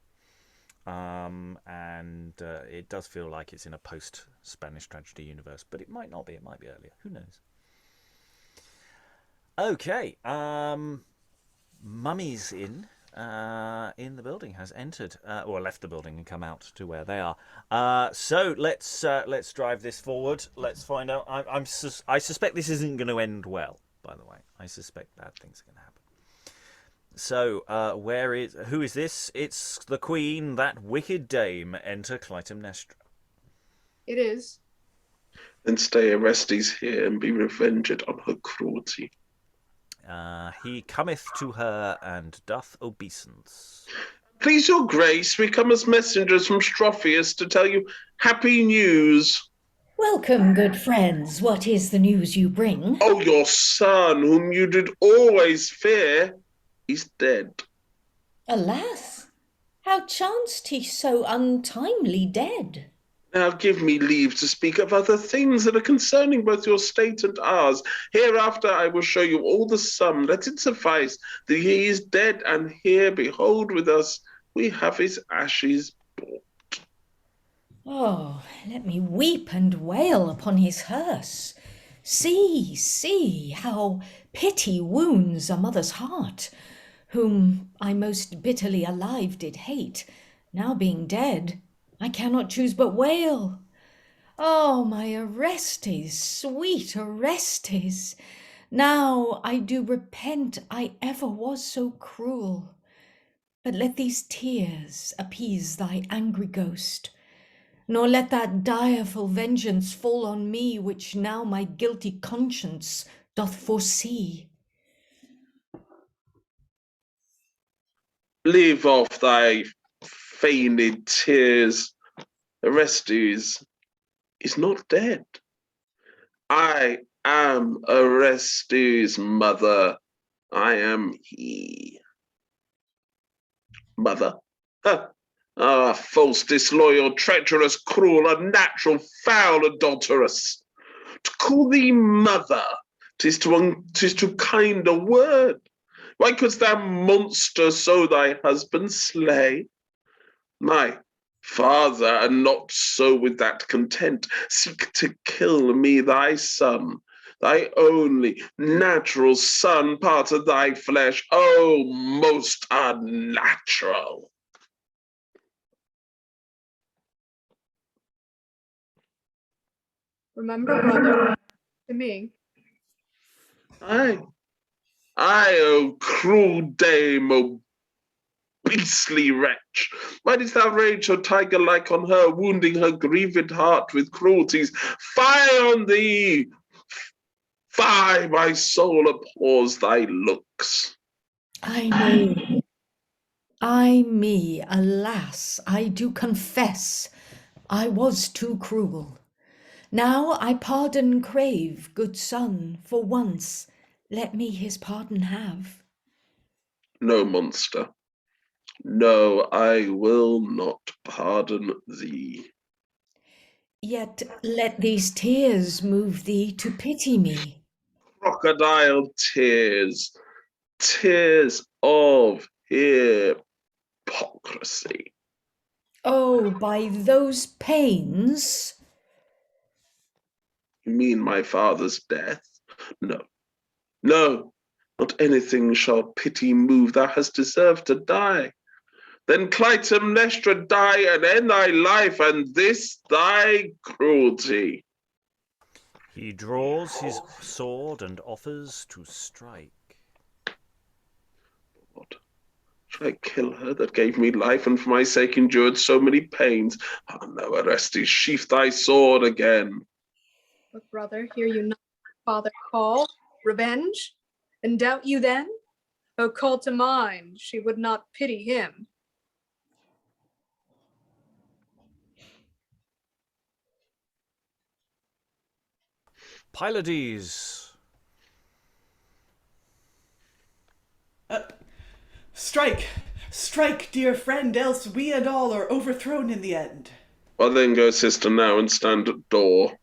And it does feel like it's in a post-Spanish tragedy universe, but it might not be. It might be earlier. Who knows? Okay, Mummy's in the building, has entered or left the building and come out to where they are. So let's drive this forward. Let's find out. I suspect this isn't going to end well. By the way, I suspect bad things are going to happen. So who is this? It's the Queen, that wicked dame. Enter Clytemnestra.
It is.
Then stay Orestes here and be revenged on her cruelty.
He cometh to her and doth obeisance.
Please your grace, we come as messengers from Stropheus to tell you happy news.
Welcome, good friends. What is the news you bring?
Oh, your son, whom you did always fear, is dead.
Alas, how chanced he so untimely dead?
Now give me leave to speak of other things that are concerning both your state and ours. Hereafter I will show you all the sum. Let it suffice that he is dead, and here, behold, with us, we have his ashes brought.
Oh, let me weep and wail upon his hearse. See, how pity wounds a mother's heart, whom I most bitterly alive did hate, now being dead, I cannot choose but wail. Oh, my Orestes, sweet Orestes, now I do repent I ever was so cruel. But let these tears appease thy angry ghost, nor let that direful vengeance fall on me, which now my guilty conscience doth foresee.
Leave off thy feigned tears. Orestes is not dead. I am Orestes' mother. I am he. Mother? False, disloyal, treacherous, cruel, unnatural, foul, adulterous. To call thee mother, 'tis too kind a word. Why couldst thou, monster, so thy husband slay? My father, and not so with that content, seek to kill me, thy son, thy only natural son, part of thy flesh, oh, most unnatural.
Remember, brother, to me.
Aye, O cruel dame, O beastly wretch, why didst thou rage so tiger-like on her, wounding her grieved heart with cruelties? Fie on thee! Fie, my soul abhors thy looks.
I me, alas, I do confess I was too cruel. Now I pardon crave, good son, for once let me his pardon have.
No, monster, no, I will not pardon thee.
Yet let these tears move thee to pity me.
Crocodile tears, tears of hypocrisy.
Oh, by those pains.
You mean my father's death? No, no, not anything shall pity move. Thou hast deserved to die. Then Clytemnestra die and end thy life, and this thy cruelty.
He draws his sword and offers to strike.
What? Should I kill her that gave me life and for my sake endured so many pains? Ah, no, Orestes, sheath thy sword again.
But brother, hear you not father call? Revenge? And doubt you then? Oh, call to mind, she would not pity him.
Pylades.
Strike! Strike, dear friend, else we and all are overthrown in the end.
Well, then go, sister, now and stand at door.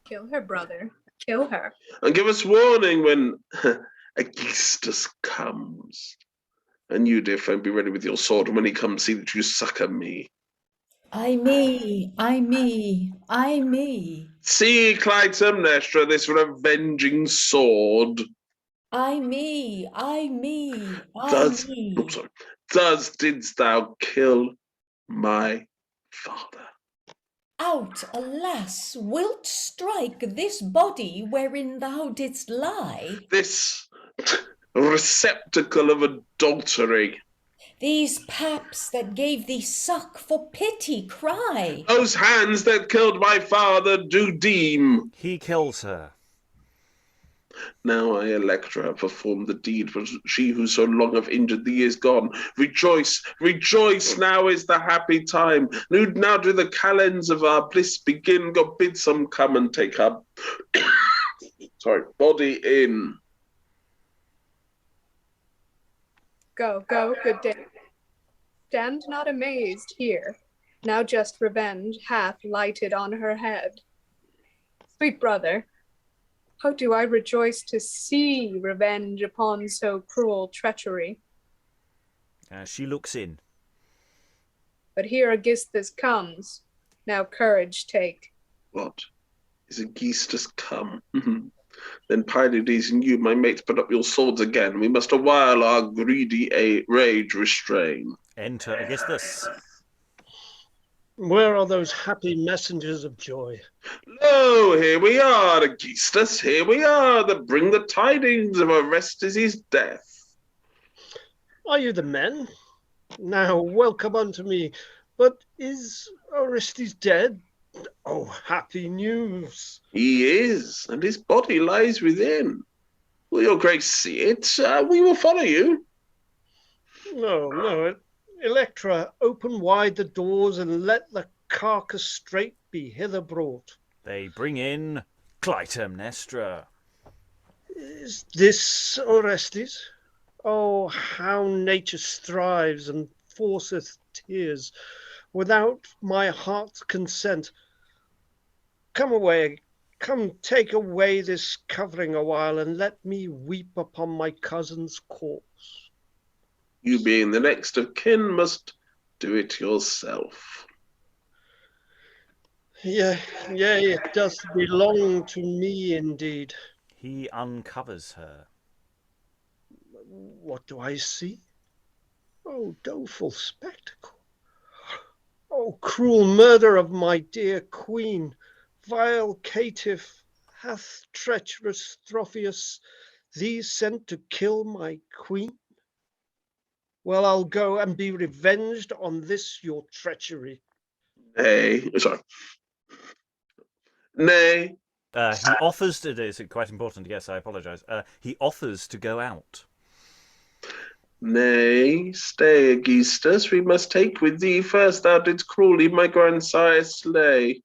Kill her, brother. Kill her.
And give us warning when Aegisthus comes. And you, dear friend, be ready with your sword, and when he comes, see that you succor me.
Ay me, ay me, ay me.
See, Clytemnestra, this revenging sword.
Ay me, ay me, ay
Thus,
me.
oh, sorry, thus didst thou kill my father.
Out, alas, wilt strike this body wherein thou didst lie?
This receptacle of adultery.
These paps that gave thee suck for pity cry.
Those hands that killed my father do deem.
He kills her.
Now I, Electra, have performed the deed, for she who so long have injured thee is gone. Rejoice, rejoice, now is the happy time. Now do the calends of our bliss begin. God bid some come and take her body in.
Go, go, good day. Stand not amazed here. Now just revenge hath lighted on her head. Sweet brother, how do I rejoice to see revenge upon so cruel treachery.
She looks in.
But here Aegisthus comes. Now courage take.
What? Is Aegisthus come? Then Pylades and you, my mates, put up your swords again. We must awhile our greedy rage restrain.
Enter Aegisthus.
Where are those happy messengers of joy?
Lo, here we are, Aegisthus, here we are, that bring the tidings of Orestes' death.
Are you the men? Now welcome unto me. But is Orestes dead? Oh, happy news.
He is, and his body lies within. Will your grace see it? We will follow you.
No. Electra, open wide the doors and let the carcass straight be hither brought.
They bring in Clytemnestra.
Is this Orestes? Oh, how nature strives and forceth tears without my heart's consent. Come away, come take away this covering a while, and let me weep upon my cousin's corpse.
You being the next of kin must do it yourself.
Yea, it doth belong to me indeed.
He uncovers her.
What do I see? Oh, doleful spectacle. Oh, cruel murder of my dear queen. Vile caitiff, hath treacherous Stropheus thee sent to kill my queen? Well, I'll go and be revenged on this your treachery.
Nay.
He offers to. It's quite important. Yes, I apologise. He offers to go out.
Nay, stay, Aegisthus. We must take with thee first. Thou didst cruelly my grandsire slay.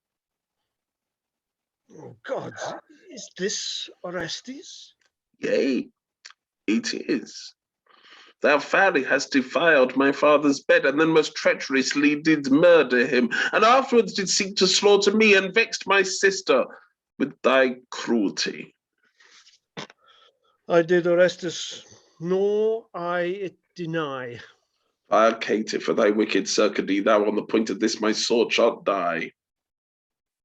Oh, gods, is this Orestes?
Yea, it is. Thou foully hast defiled my father's bed, and then most treacherously did murder him, and afterwards did seek to slaughter me, and vexed my sister with thy cruelty.
I did, Orestes, nor I it deny.
Fire caitiff, for thy wicked circady, thou on the point of this my sword shalt die.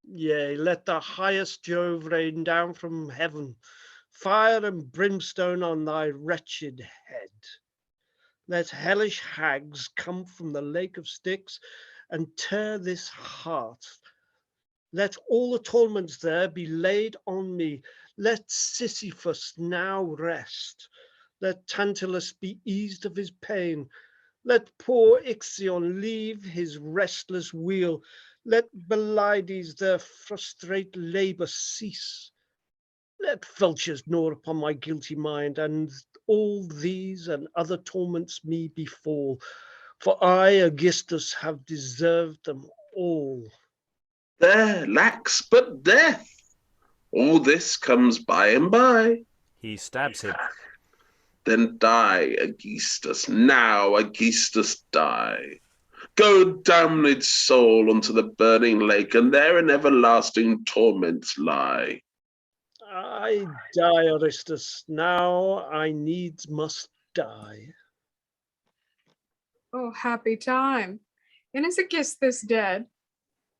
Yea, let the highest Jove rain down from heaven, fire and brimstone on thy wretched head. Let hellish hags come from the lake of Styx and tear this heart. Let all the torments there be laid on me. Let Sisyphus now rest. Let Tantalus be eased of his pain. Let poor Ixion leave his restless wheel. Let Belides their frustrate labour cease. Let vultures gnaw upon my guilty mind, and all these and other torments me befall. For I, Aegisthus, have deserved them all.
There lacks but death. All this comes by and by.
He stabs him.
Then die, Aegisthus. Now, Aegisthus, die. Go, damned soul, unto the burning lake, and there in everlasting torments lie.
I die, Orestes. Now I needs must die.
Oh, happy time. And is Aegisthus dead?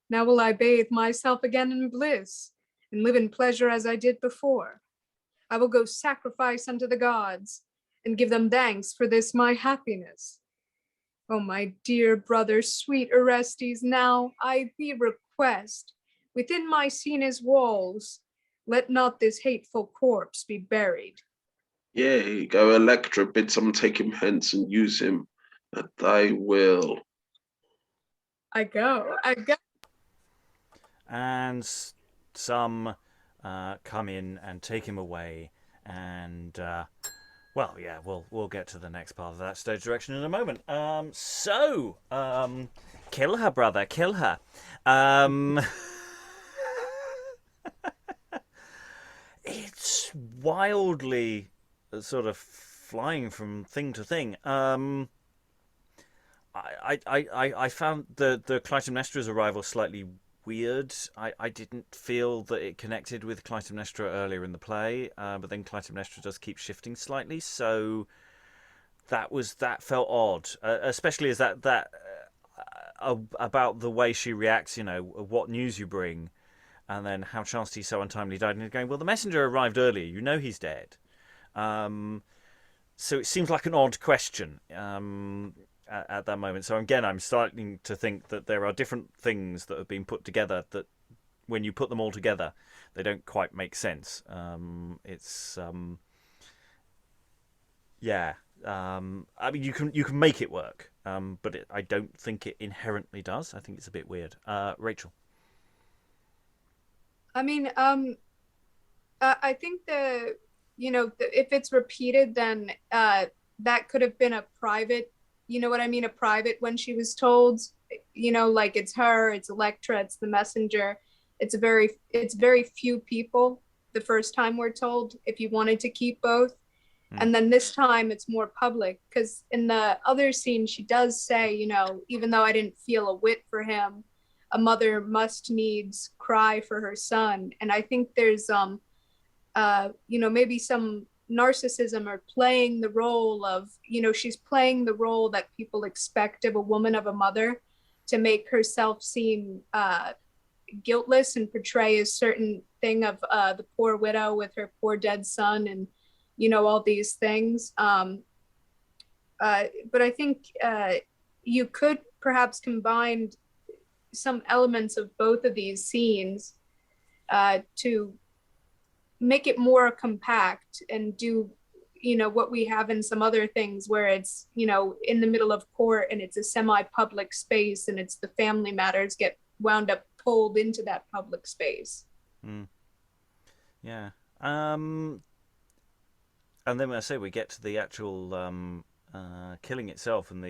Now will I bathe myself again in bliss, and live in pleasure as I did before. I will go sacrifice unto the gods, and give them thanks for this my happiness. Oh, my dear brother, sweet Orestes, now I thee request, within Mycenae's walls, let not this hateful corpse be buried.
Yea, go, Electra, bid some take him hence and use him at thy will.
I go.
And some come in and take him away, and well, yeah, we'll get to the next part of that stage direction in a moment. Kill her, brother, kill her. It's wildly sort of flying from thing to thing. I found the Clytemnestra's arrival slightly weird. I didn't feel that it connected with Clytemnestra earlier in the play, but then Clytemnestra does keep shifting slightly, so that felt odd, especially as that about the way she reacts. You know, what news you bring, and then how chanced he so untimely died, and you're going, well, the messenger arrived earlier. You know he's dead. So it seems like an odd question. At that moment. So again, I'm starting to think that there are different things that have been put together that when you put them all together, they don't quite make sense. It's yeah. I mean, you can make it work, but I don't think it inherently does. I think it's a bit weird. Rachael.
I mean, I think if it's repeated, then that could have been a private. You know what I mean? A private when she was told, like it's her, it's Electra, it's the messenger. It's very few people the first time we're told if you wanted to keep both. And then this time it's more public, because in the other scene she does say, even though I didn't feel a whit for him, a mother must needs cry for her son. And I think there's maybe some narcissism or playing the role of, she's playing the role that people expect of a woman, of a mother, to make herself seem guiltless and portray a certain thing of the poor widow with her poor dead son and all these things. But I think you could perhaps combine some elements of both of these scenes to make it more compact and do what we have in some other things where it's in the middle of court and it's a semi-public space and it's the family matters get wound up pulled into that public space.
Yeah. And then when I say we get to the actual killing itself, and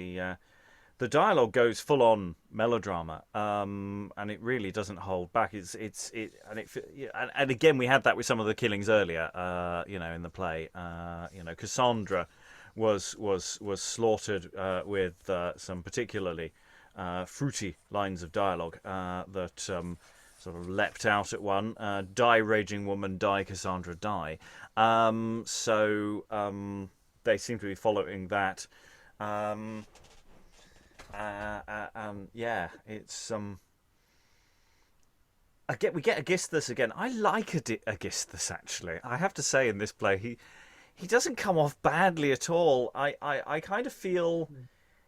the dialogue goes full on melodrama, and it really doesn't hold back. And again, we had that with some of the killings earlier, in the play. Cassandra was slaughtered with some particularly fruity lines of dialogue that sort of leapt out at one. Die, raging woman, die, Cassandra, die. So they seem to be following that. Yeah, it's we get Aegisthus again. I like Aegisthus, actually. I have to say, in this play, he doesn't come off badly at all. I kind of feel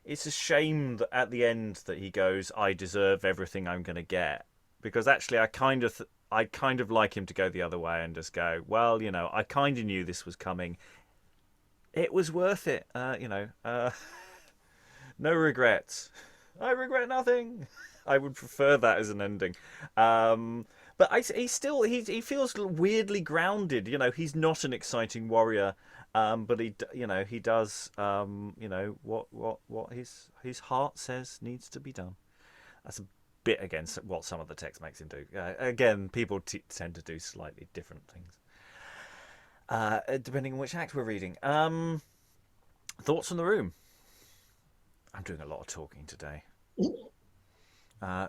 it's a shame that at the end that he goes, I deserve everything I'm going to get. Because actually, I kind of like him to go the other way and just go, well, I kind of knew this was coming. It was worth it, no regrets. I regret nothing. I would prefer that as an ending. But he feels weirdly grounded. He's not an exciting warrior, but he does what his heart says needs to be done. That's a bit against what some of the text makes him do. Again, people tend to do slightly different things, depending on which act we're reading. Thoughts from the room? I'm doing a lot of talking today.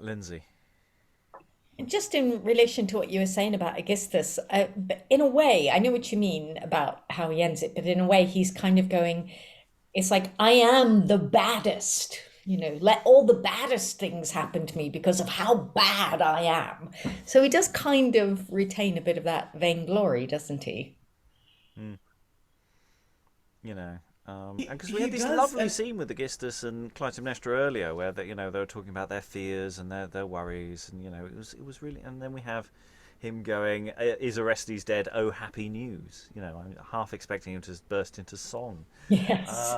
Lynsey.
Just in relation to what you were saying about Aegisthus, but in a way, I know what you mean about how he ends it, but in a way, he's kind of going, it's like, I am the baddest, let all the baddest things happen to me because of how bad I am. So he does kind of retain a bit of that vainglory, doesn't he?
Because we had this lovely scene with Aegisthus and Clytemnestra earlier, where they were talking about their fears and their worries, and it was really. And then we have him going, "Is Orestes dead? Oh, happy news!" I'm half expecting him to burst into song.
Yes.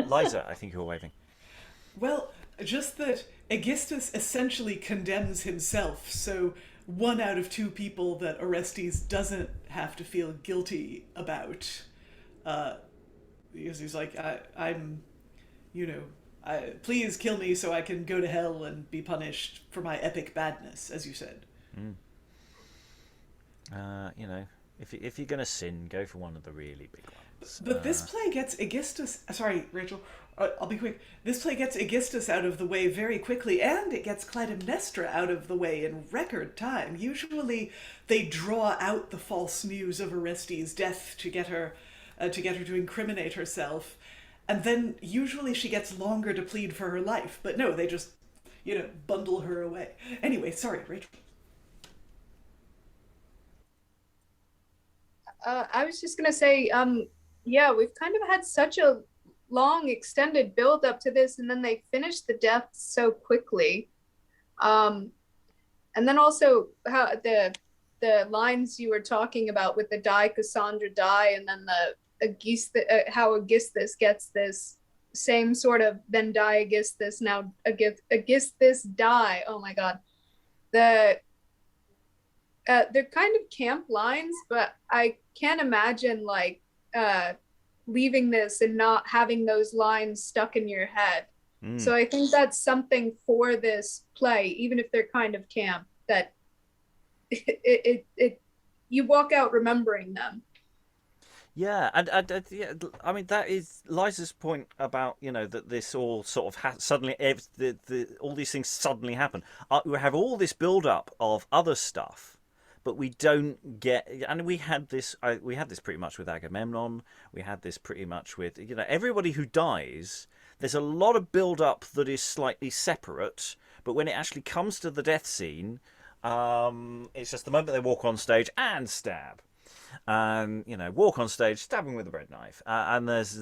Liza, I think you're waving.
Well, just that Aegisthus essentially condemns himself, so 1 out of 2 people that Orestes doesn't have to feel guilty about. Because he's like, please kill me so I can go to hell and be punished for my epic badness, as you said.
If you're going to sin, go for one of the really big ones.
But this play gets Aegisthus... Sorry, Rachel. I'll be quick. This play gets Aegisthus out of the way very quickly, and it gets Clytemnestra out of the way in record time. Usually, they draw out the false news of Orestes' death to get her to incriminate herself, and then usually she gets longer to plead for her life. But no, they just, bundle her away. Anyway, sorry, Rachel.
I was just gonna say, we've kind of had such a long, extended build up to this, and then they finished the deaths so quickly. And then also how the lines you were talking about with the die, Cassandra, die, and then the how Aegisthus gets this same sort of then die Aegisthus, now Aegisthus die. Oh my god. They're kind of camp lines, but I can't imagine leaving this and not having those lines stuck in your head. So I think that's something for this play, even if they're kind of camp, that you walk out remembering them.
Yeah, and I mean, that is Liza's point about that this all sort of suddenly all these things suddenly happen. We have all this build up of other stuff, but we don't get. And we had this pretty much with Agamemnon. We had this pretty much with everybody who dies. There's a lot of build up that is slightly separate, but when it actually comes to the death scene, it's just the moment they walk on stage and stab. And walk on stage, stabbing with a bread knife, and there's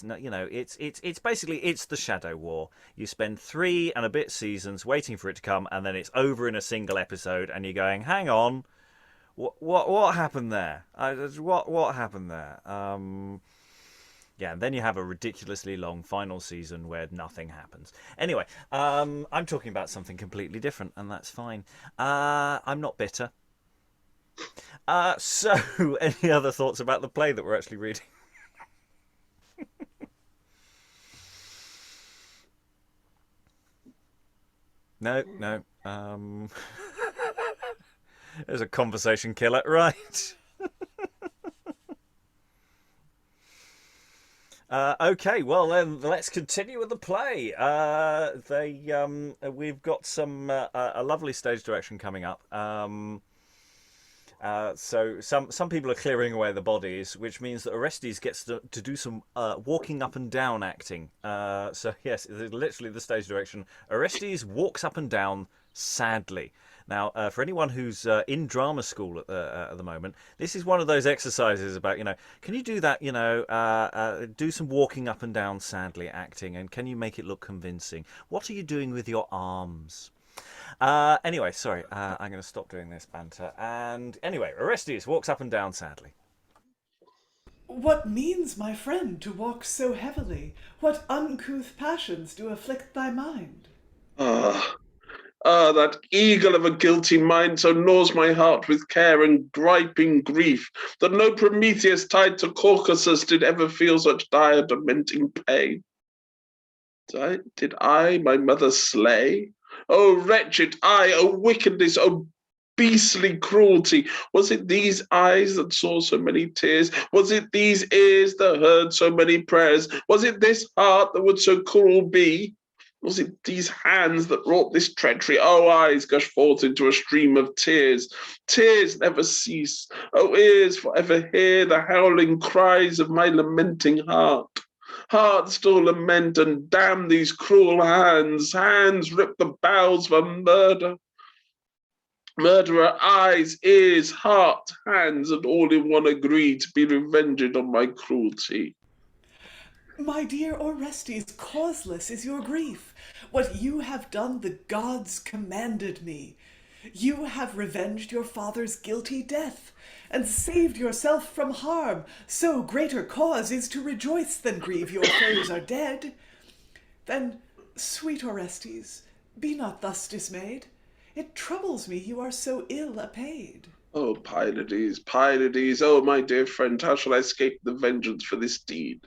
no, it's basically it's the Shadow War. You spend 3 and a bit seasons waiting for it to come, and then it's over in a single episode, and you're going, hang on, what happened there? What happened there? Yeah, and then you have a ridiculously long final season where nothing happens. Anyway, I'm talking about something completely different, and that's fine. I'm not bitter. So, any other thoughts about the play that we're actually reading? No. There's a conversation killer, right? Okay, well then let's continue with the play. We've got a lovely stage direction coming up. So some people are clearing away the bodies, which means that Orestes gets to do some walking up and down acting. So yes, literally the stage direction. Orestes walks up and down sadly. Now, for anyone who's in drama school at the moment, this is one of those exercises about, can you do that, do some walking up and down sadly acting, and can you make it look convincing? What are you doing with your arms? Anyway, sorry, I'm going to stop doing this banter. And anyway, Orestes walks up and down sadly.
What means, my friend, to walk so heavily? What uncouth passions do afflict thy mind?
That eagle of a guilty mind so gnaws my heart with care and griping grief, that no Prometheus tied to Caucasus did ever feel such dire dementing pain. Did I my mother slay? O wretched I, O wickedness, O beastly cruelty! Was it these eyes that saw so many tears? Was it these ears that heard so many prayers? Was it this heart that would so cruel be? Was it these hands that wrought this treachery? Oh, eyes gush forth into a stream of tears. Tears never cease. Oh, ears forever hear the howling cries of my lamenting heart. Heart still lament and damn these cruel hands. Hands rip the bowels for murder. Murderer, eyes, ears, heart, hands, and all in one agree to be revenged on my cruelty.
My dear Orestes, causeless is your grief. What you have done the gods commanded me. You have revenged your father's guilty death, and saved yourself from harm. So greater cause is to rejoice than grieve your foes are dead. Then, sweet Orestes, be not thus dismayed. It troubles me you are so ill apaid.
Oh, Pylades, Pylades, oh, my dear friend, how shall I escape the vengeance for this deed?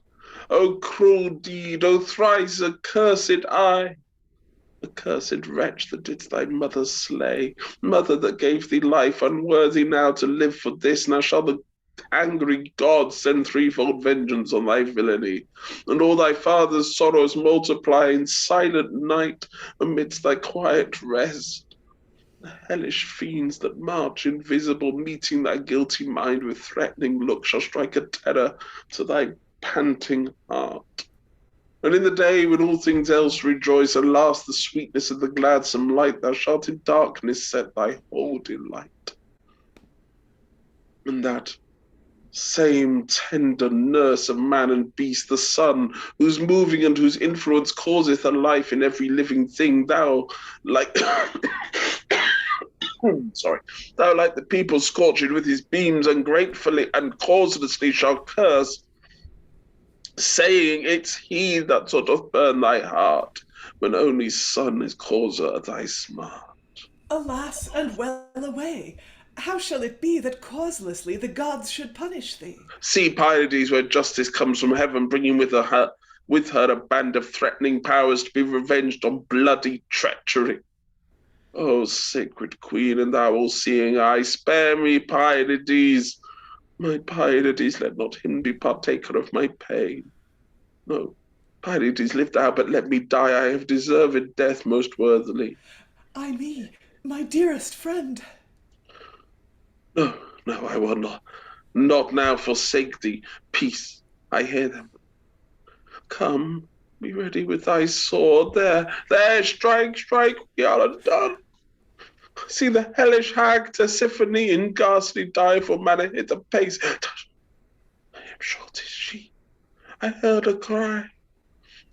O cruel deed, O thrice accursed I, accursed wretch that didst thy mother slay, mother that gave thee life, unworthy now to live for this. Now shall the angry gods send threefold vengeance on thy villainy, and all thy father's sorrows multiply in silent night amidst thy quiet rest. The hellish fiends that march invisible, meeting thy guilty mind with threatening look, shall strike a terror to thy panting heart. And in the day when all things else rejoice, and last the sweetness of the gladsome light, thou shalt in darkness set thy whole delight. And that same tender nurse of man and beast, the sun, whose moving and whose influence causeth a life in every living thing, thou, like thou like the people scorched with his beams, ungratefully and causelessly shall curse, saying it's he that sort of burn thy heart, when only sun is causer of thy smart.
Alas, and well away! How shall it be that causelessly the gods should punish thee?
See, Pylades, where justice comes from heaven, bringing with her a band of threatening powers to be revenged on bloody treachery. O sacred queen, and thou all-seeing eye, spare me, Pylades. My Pylades, let not him be partaker of my pain. No, Pylades, live thou, but let me die. I have deserved death most worthily.
Ay me, my dearest friend.
No, I will not now forsake thee. Peace, I hear them. Come, be ready with thy sword. There, strike, we are undone. See the hellish hag Tisiphone in ghastly direful manner hit apace. I am sure 'tis she. I heard her cry.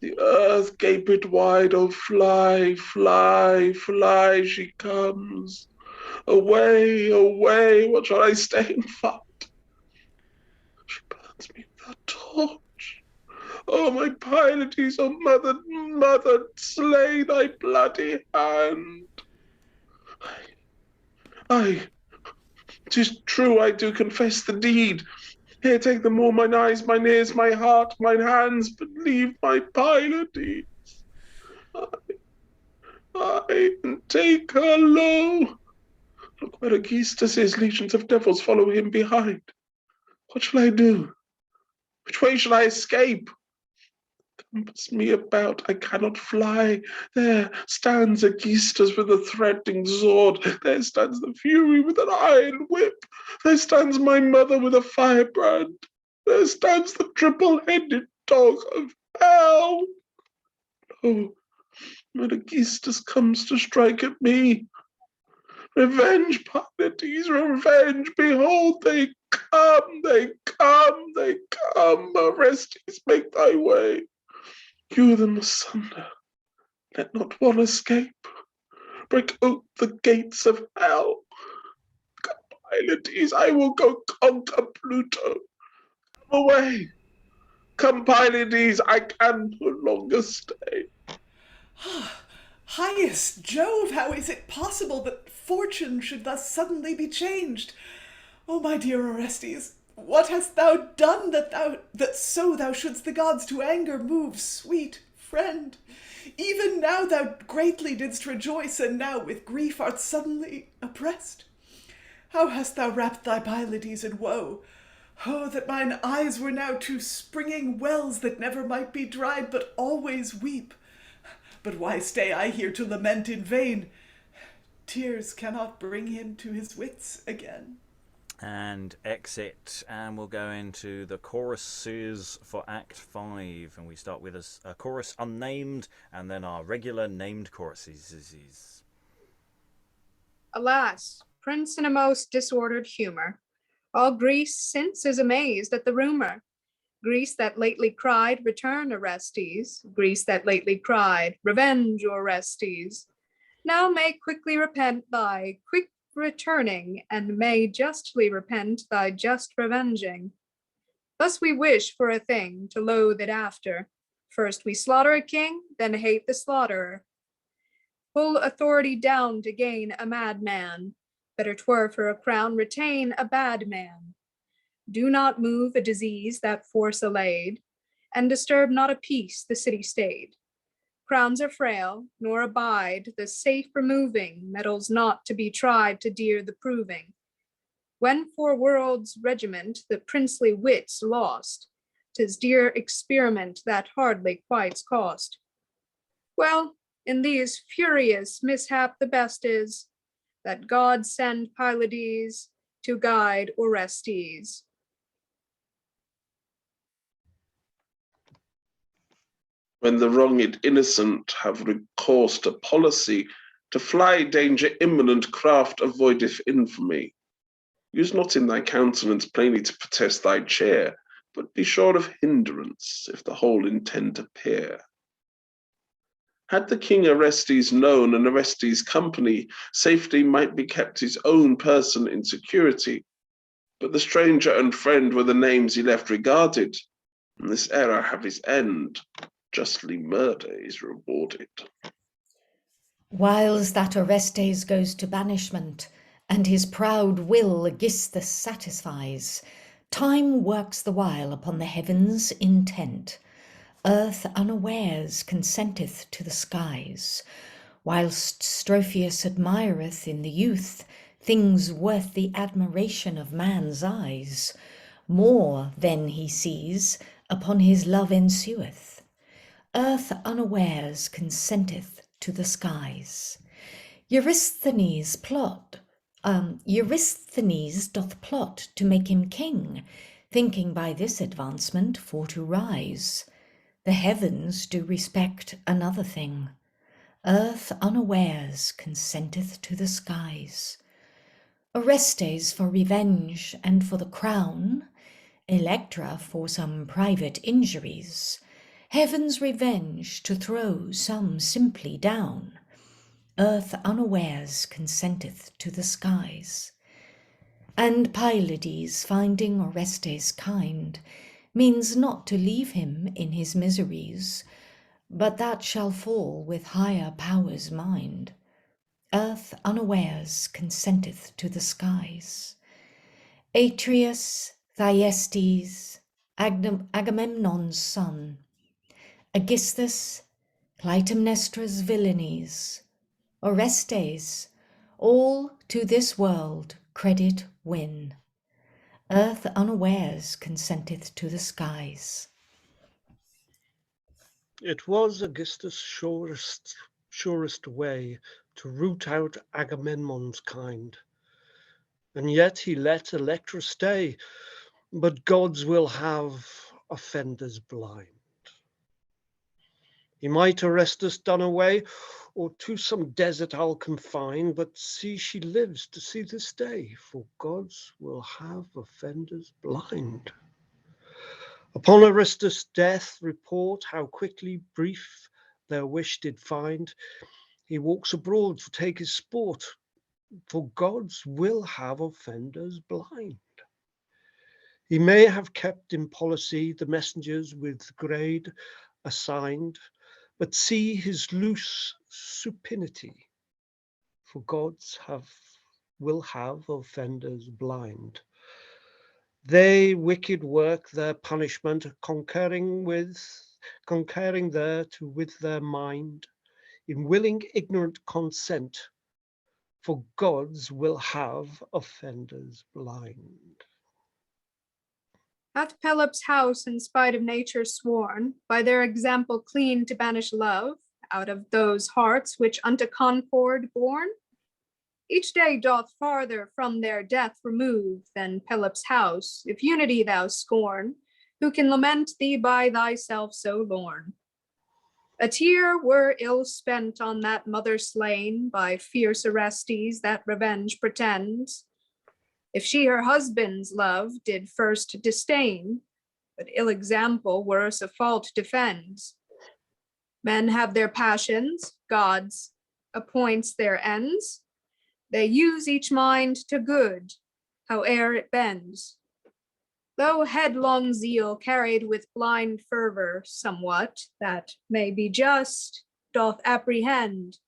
The earth gapeth wide. Oh, fly, fly, fly, she comes. Away, away, what shall I stay and fight? She burns me with her torch. Oh, my Pylades, oh, mother, slay thy bloody hand. Aye, 'tis true, I do confess the deed. Here, take them all, mine eyes, mine ears, my heart, mine hands, but leave my Pylades. Aye, and take her low. Look where Aegisthus is, legions of devils follow him behind. What shall I do? Which way shall I escape? compass me about, I cannot fly. There stands Aegisthus with a threatening sword. There stands the Fury with an iron whip. There stands my mother with a firebrand. There stands the triple-headed dog of hell. Oh, when Aegisthus comes to strike at me, revenge, Pylades, revenge, behold, they come, they come, they come. Orestes, make thy way. Hew them asunder, let not one escape. Break ope the gates of hell. Pylades, I will go conquer Pluto. Come away. Come, Pylades, I can no longer stay.
Highest Jove, how is it possible that fortune should thus suddenly be changed? O my dear Orestes, what hast thou done that so thou shouldst the gods to anger move, sweet friend? Even now thou greatly didst rejoice, and now with grief art suddenly oppressed. How hast thou wrapped thy Pylades in woe? Oh, that mine eyes were now two springing wells that never might be dried, but always weep. But why stay I here to lament in vain? Tears cannot bring him to his wits again.
And exit, and we'll go into the choruses for Act 5, and we start with a chorus unnamed, and then our regular named choruses.
Alas, prince in a most disordered humor, all Greece since is amazed at the rumor. Greece that lately cried, return, Orestes. Greece that lately cried, revenge, Orestes. Now may quickly repent thy quick returning, and may justly repent thy just revenging. Thus we wish for a thing to loathe it after. First we slaughter a king, then hate the slaughterer. Pull authority down to gain a madman. Better 'twere for a crown retain a bad man. Do not move a disease that force allayed, and disturb not a peace the city stayed. Crowns are frail, nor abide the safe removing, metals not to be tried to dear the proving. When for world's regiment the princely wits lost, 'tis dear experiment that hardly quites cost. Well, in these furious mishap the best is, that God send Pylades to guide Orestes.
When the wronged innocent have recourse to policy, to fly danger imminent, craft avoideth infamy. Use not in thy countenance plainly to protest thy chair, but be sure of hindrance, if the whole intent appear. Had the king Orestes known, and Orestes' company, safety might be kept his own person in security. But the stranger and friend were the names he left regarded, and this error have his end. Justly murder is rewarded.
Whiles that Orestes goes to banishment, and his proud will Aegisthus satisfies, time works the while upon the heavens' intent. Earth unawares consenteth to the skies, whilst Stropheus admireth in the youth things worth the admiration of man's eyes. More then he sees upon his love ensueth. Earth unawares consenteth to the skies. Eurysthenes doth plot to make him king, thinking by this advancement for to rise. The heavens do respect another thing. Earth unawares consenteth to the skies. Orestes for revenge and for the crown, Electra for some private injuries, heaven's revenge to throw some simply down. Earth unawares consenteth to the skies. And Pylades, finding Orestes kind, means not to leave him in his miseries, but that shall fall with higher powers' mind. Earth unawares consenteth to the skies. Atreus, Thyestes, Agamemnon's son, Aegisthus, Clytemnestra's villainies, Orestes, all to this world credit win. Earth unawares consenteth to the skies.
It was Aegisthus' surest way to root out Agamemnon's kind. And yet he let Electra stay, but gods will have offenders blind. He might Orestes done away, or to some desert I'll confine, but see she lives to see this day, for gods will have offenders blind. Upon Orestes' death report how quickly brief their wish did find. He walks abroad to take his sport, for gods will have offenders blind. He may have kept in policy the messengers with grade assigned, but see his loose supinity, for gods will have offenders blind. They wicked work their punishment, concurring there to with their mind, in willing ignorant consent, for gods will have offenders blind.
Hath Pelops' house in spite of nature sworn, by their example clean to banish love, out of those hearts which unto concord born? Each day doth farther from their death remove than Pelops' house, if unity thou scorn, who can lament thee by thyself so lorn. A tear were ill spent on that mother slain by fierce Orestes that revenge pretends, if she her husband's love did first disdain, but ill example worse a fault defends. Men have their passions, gods appoints their ends. They use each mind to good, howe'er it bends. Though headlong zeal carried with blind fervor somewhat, that may be just, doth apprehend,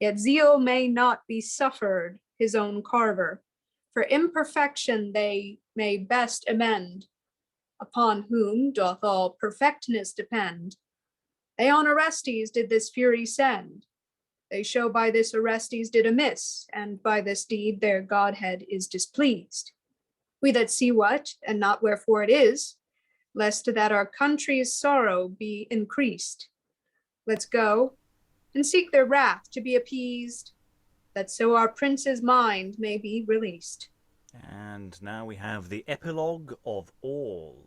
yet zeal may not be suffered his own carver, for imperfection they may best amend, upon whom doth all perfectness depend. They on Orestes did this fury send. They show by this Orestes did amiss, and by this deed their godhead is displeased. We that see what, and not wherefore it is, lest that our country's sorrow be increased. Let's go, and seek their wrath to be appeased, that so our prince's mind may be released.
And now we have the epilogue of all.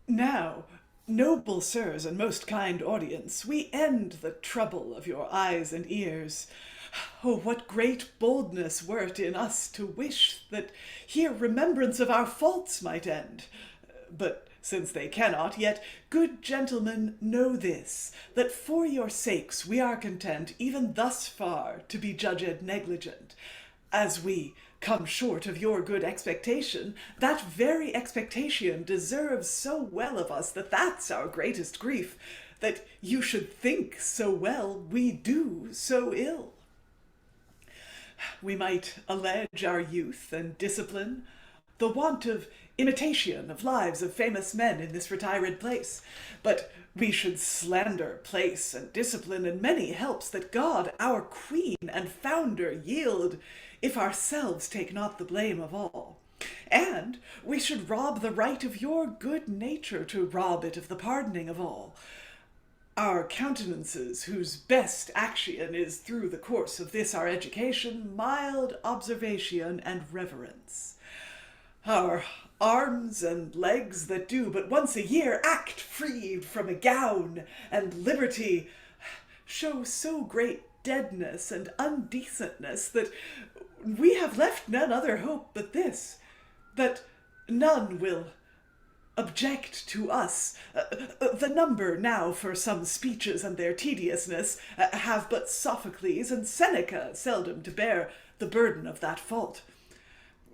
Now, noble sirs and most kind audience, we end the trouble of your eyes and ears. Oh, what great boldness were it in us to wish that here remembrance of our faults might end. But since they cannot, yet, good gentlemen, know this, that for your sakes we are content even thus far to be judged negligent. As we come short of your good expectation, that very expectation deserves so well of us that that's our greatest grief, that you should think so well we do so ill. We might allege our youth and discipline, the want of imitation of lives of famous men in this retired place, but we should slander place and discipline and many helps that God, our queen and founder, yield, if ourselves take not the blame of all. And we should rob the right of your good nature to rob it of the pardoning of all. Our countenances, whose best action is through the course of this our education, mild observation and reverence. Our arms and legs that do but once a year act freed from a gown and liberty show so great deadness and undecentness that we have left none other hope but this, that none will object to us. The number now for some speeches and their tediousness have but Sophocles and Seneca seldom to bear the burden of that fault,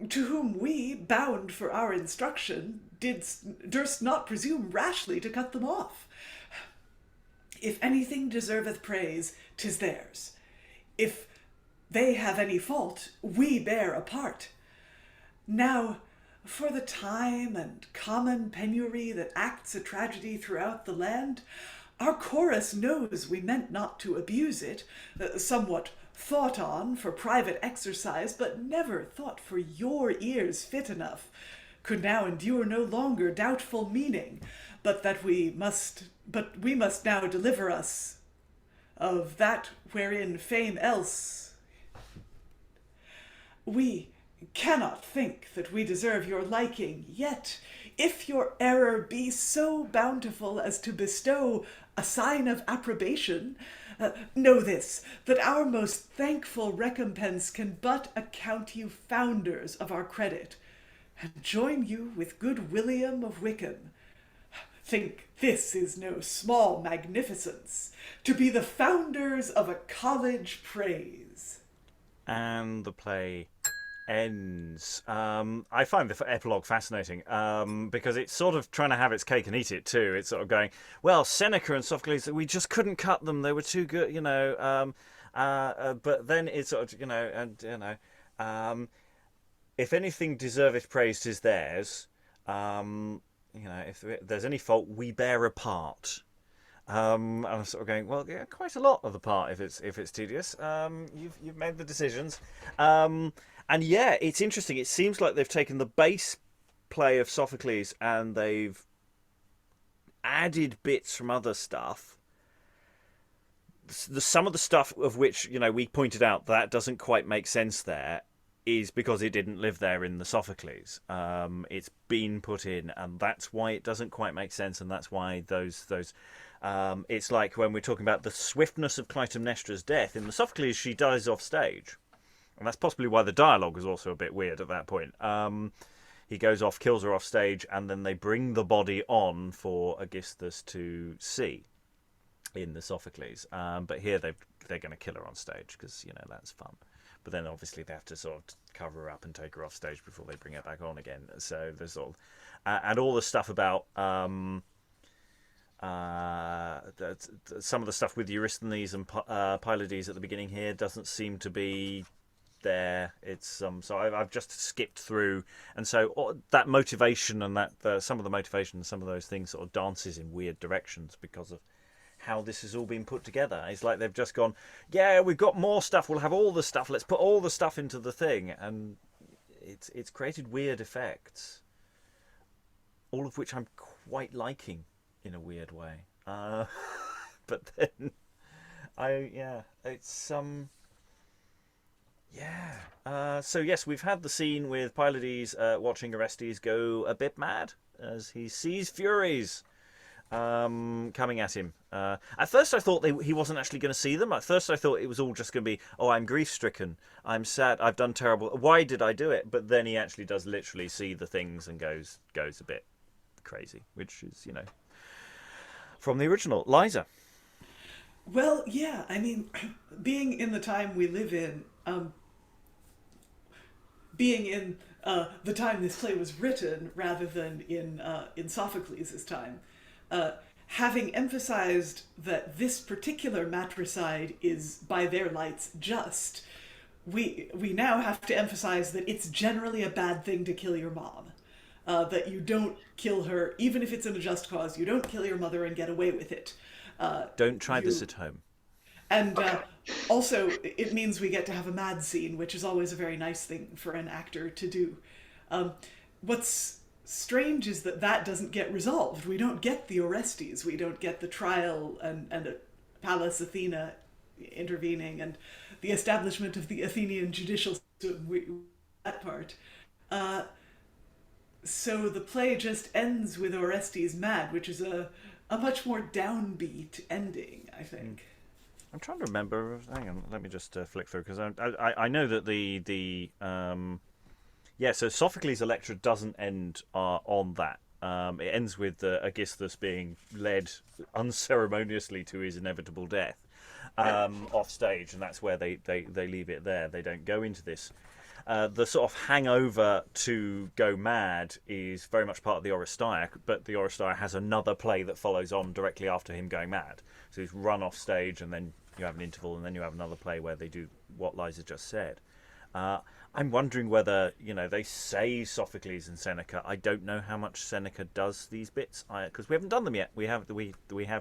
to whom we, bound for our instruction, durst not presume rashly to cut them off. If anything deserveth praise, 'tis theirs. If they have any fault, we bear a part. Now, for the time and common penury that acts a tragedy throughout the land, our chorus knows we meant not to abuse it, somewhat thought on for private exercise, but never thought for your ears fit enough could now endure no longer doubtful meaning, but we must now deliver us of that wherein fame else. We cannot think that we deserve your liking, yet if your error be so bountiful as to bestow a sign of approbation, know this, that our most thankful recompense can but account you founders of our credit, and join you with good William of Wickham. Think this is no small magnificence, to be the founders of a college praise.
And the play ends. I find the epilogue fascinating because it's sort of trying to have its cake and eat it too. It's sort of going, well, Seneca and Sophocles, we just couldn't cut them. They were too good, but then it's sort of, if anything deserveth praise, 'tis theirs. If there's any fault, we bear a part. And I'm sort of going, well, yeah, quite a lot of the part if it's tedious. You've made the decisions. And yeah, it's interesting. It seems like they've taken the base play of Sophocles and they've added bits from other stuff. Some of the stuff of which, we pointed out that doesn't quite make sense there is because it didn't live there in the Sophocles. It's been put in, and that's why it doesn't quite make sense, and that's why those it's like when we're talking about the swiftness of Clytemnestra's death. In the Sophocles, she dies off stage. And that's possibly why the dialogue is also a bit weird at that point. He goes off, kills her off stage, and then they bring the body on for Aegisthus to see in the Sophocles. But here they're going to kill her on stage because, that's fun. But then obviously they have to sort of cover her up and take her off stage before they bring her back on again. So there's all... and all the stuff about... some of the stuff with Eurysthenes and Pylades at the beginning here doesn't seem to be there. It's so I've just skipped through, and so that motivation and some of the motivation, some of those things sort of dances in weird directions because of how this has all been put together. It's like they've just gone, yeah, we've got more stuff, we'll have all the stuff, let's put all the stuff into the thing, and it's created weird effects, all of which I'm quite liking in a weird way. But then so yes, we've had the scene with Pylades watching Orestes go a bit mad as he sees Furies coming at him. At first I thought he wasn't actually going to see them. At first I thought it was all just going to be, oh, I'm grief-stricken, I'm sad, I've done terrible, why did I do it? But then he actually does literally see the things and goes a bit crazy, which is, from the original. Liza.
Well, yeah, I mean, being in the time we live in, being in the time this play was written rather than in Sophocles' time, having emphasized that this particular matricide is, by their lights, just, we now have to emphasize that it's generally a bad thing to kill your mom. That you don't kill her, even if it's in a just cause. You don't kill your mother and get away with it.
Don't try this at home.
And also, it means we get to have a mad scene, which is always a very nice thing for an actor to do. What's strange is that doesn't get resolved. We don't get the Orestes. We don't get the trial and Pallas Athena intervening and the establishment of the Athenian judicial system. That part. So the play just ends with Orestes mad, which is a much more downbeat ending, I think.
I'm trying to remember. Hang on, let me just flick through because I know that so Sophocles' Electra doesn't end on that. It ends with Aegisthus being led unceremoniously to his inevitable death off stage, and that's where they leave it there. They don't go into this. The sort of hangover to go mad is very much part of the Oresteia, but the Oresteia has another play that follows on directly after him going mad. So he's run off stage, and then you have an interval, and then you have another play where they do what Liza just said. I'm wondering whether, they say Sophocles and Seneca. I don't know how much Seneca does these bits, because we haven't done them yet. We have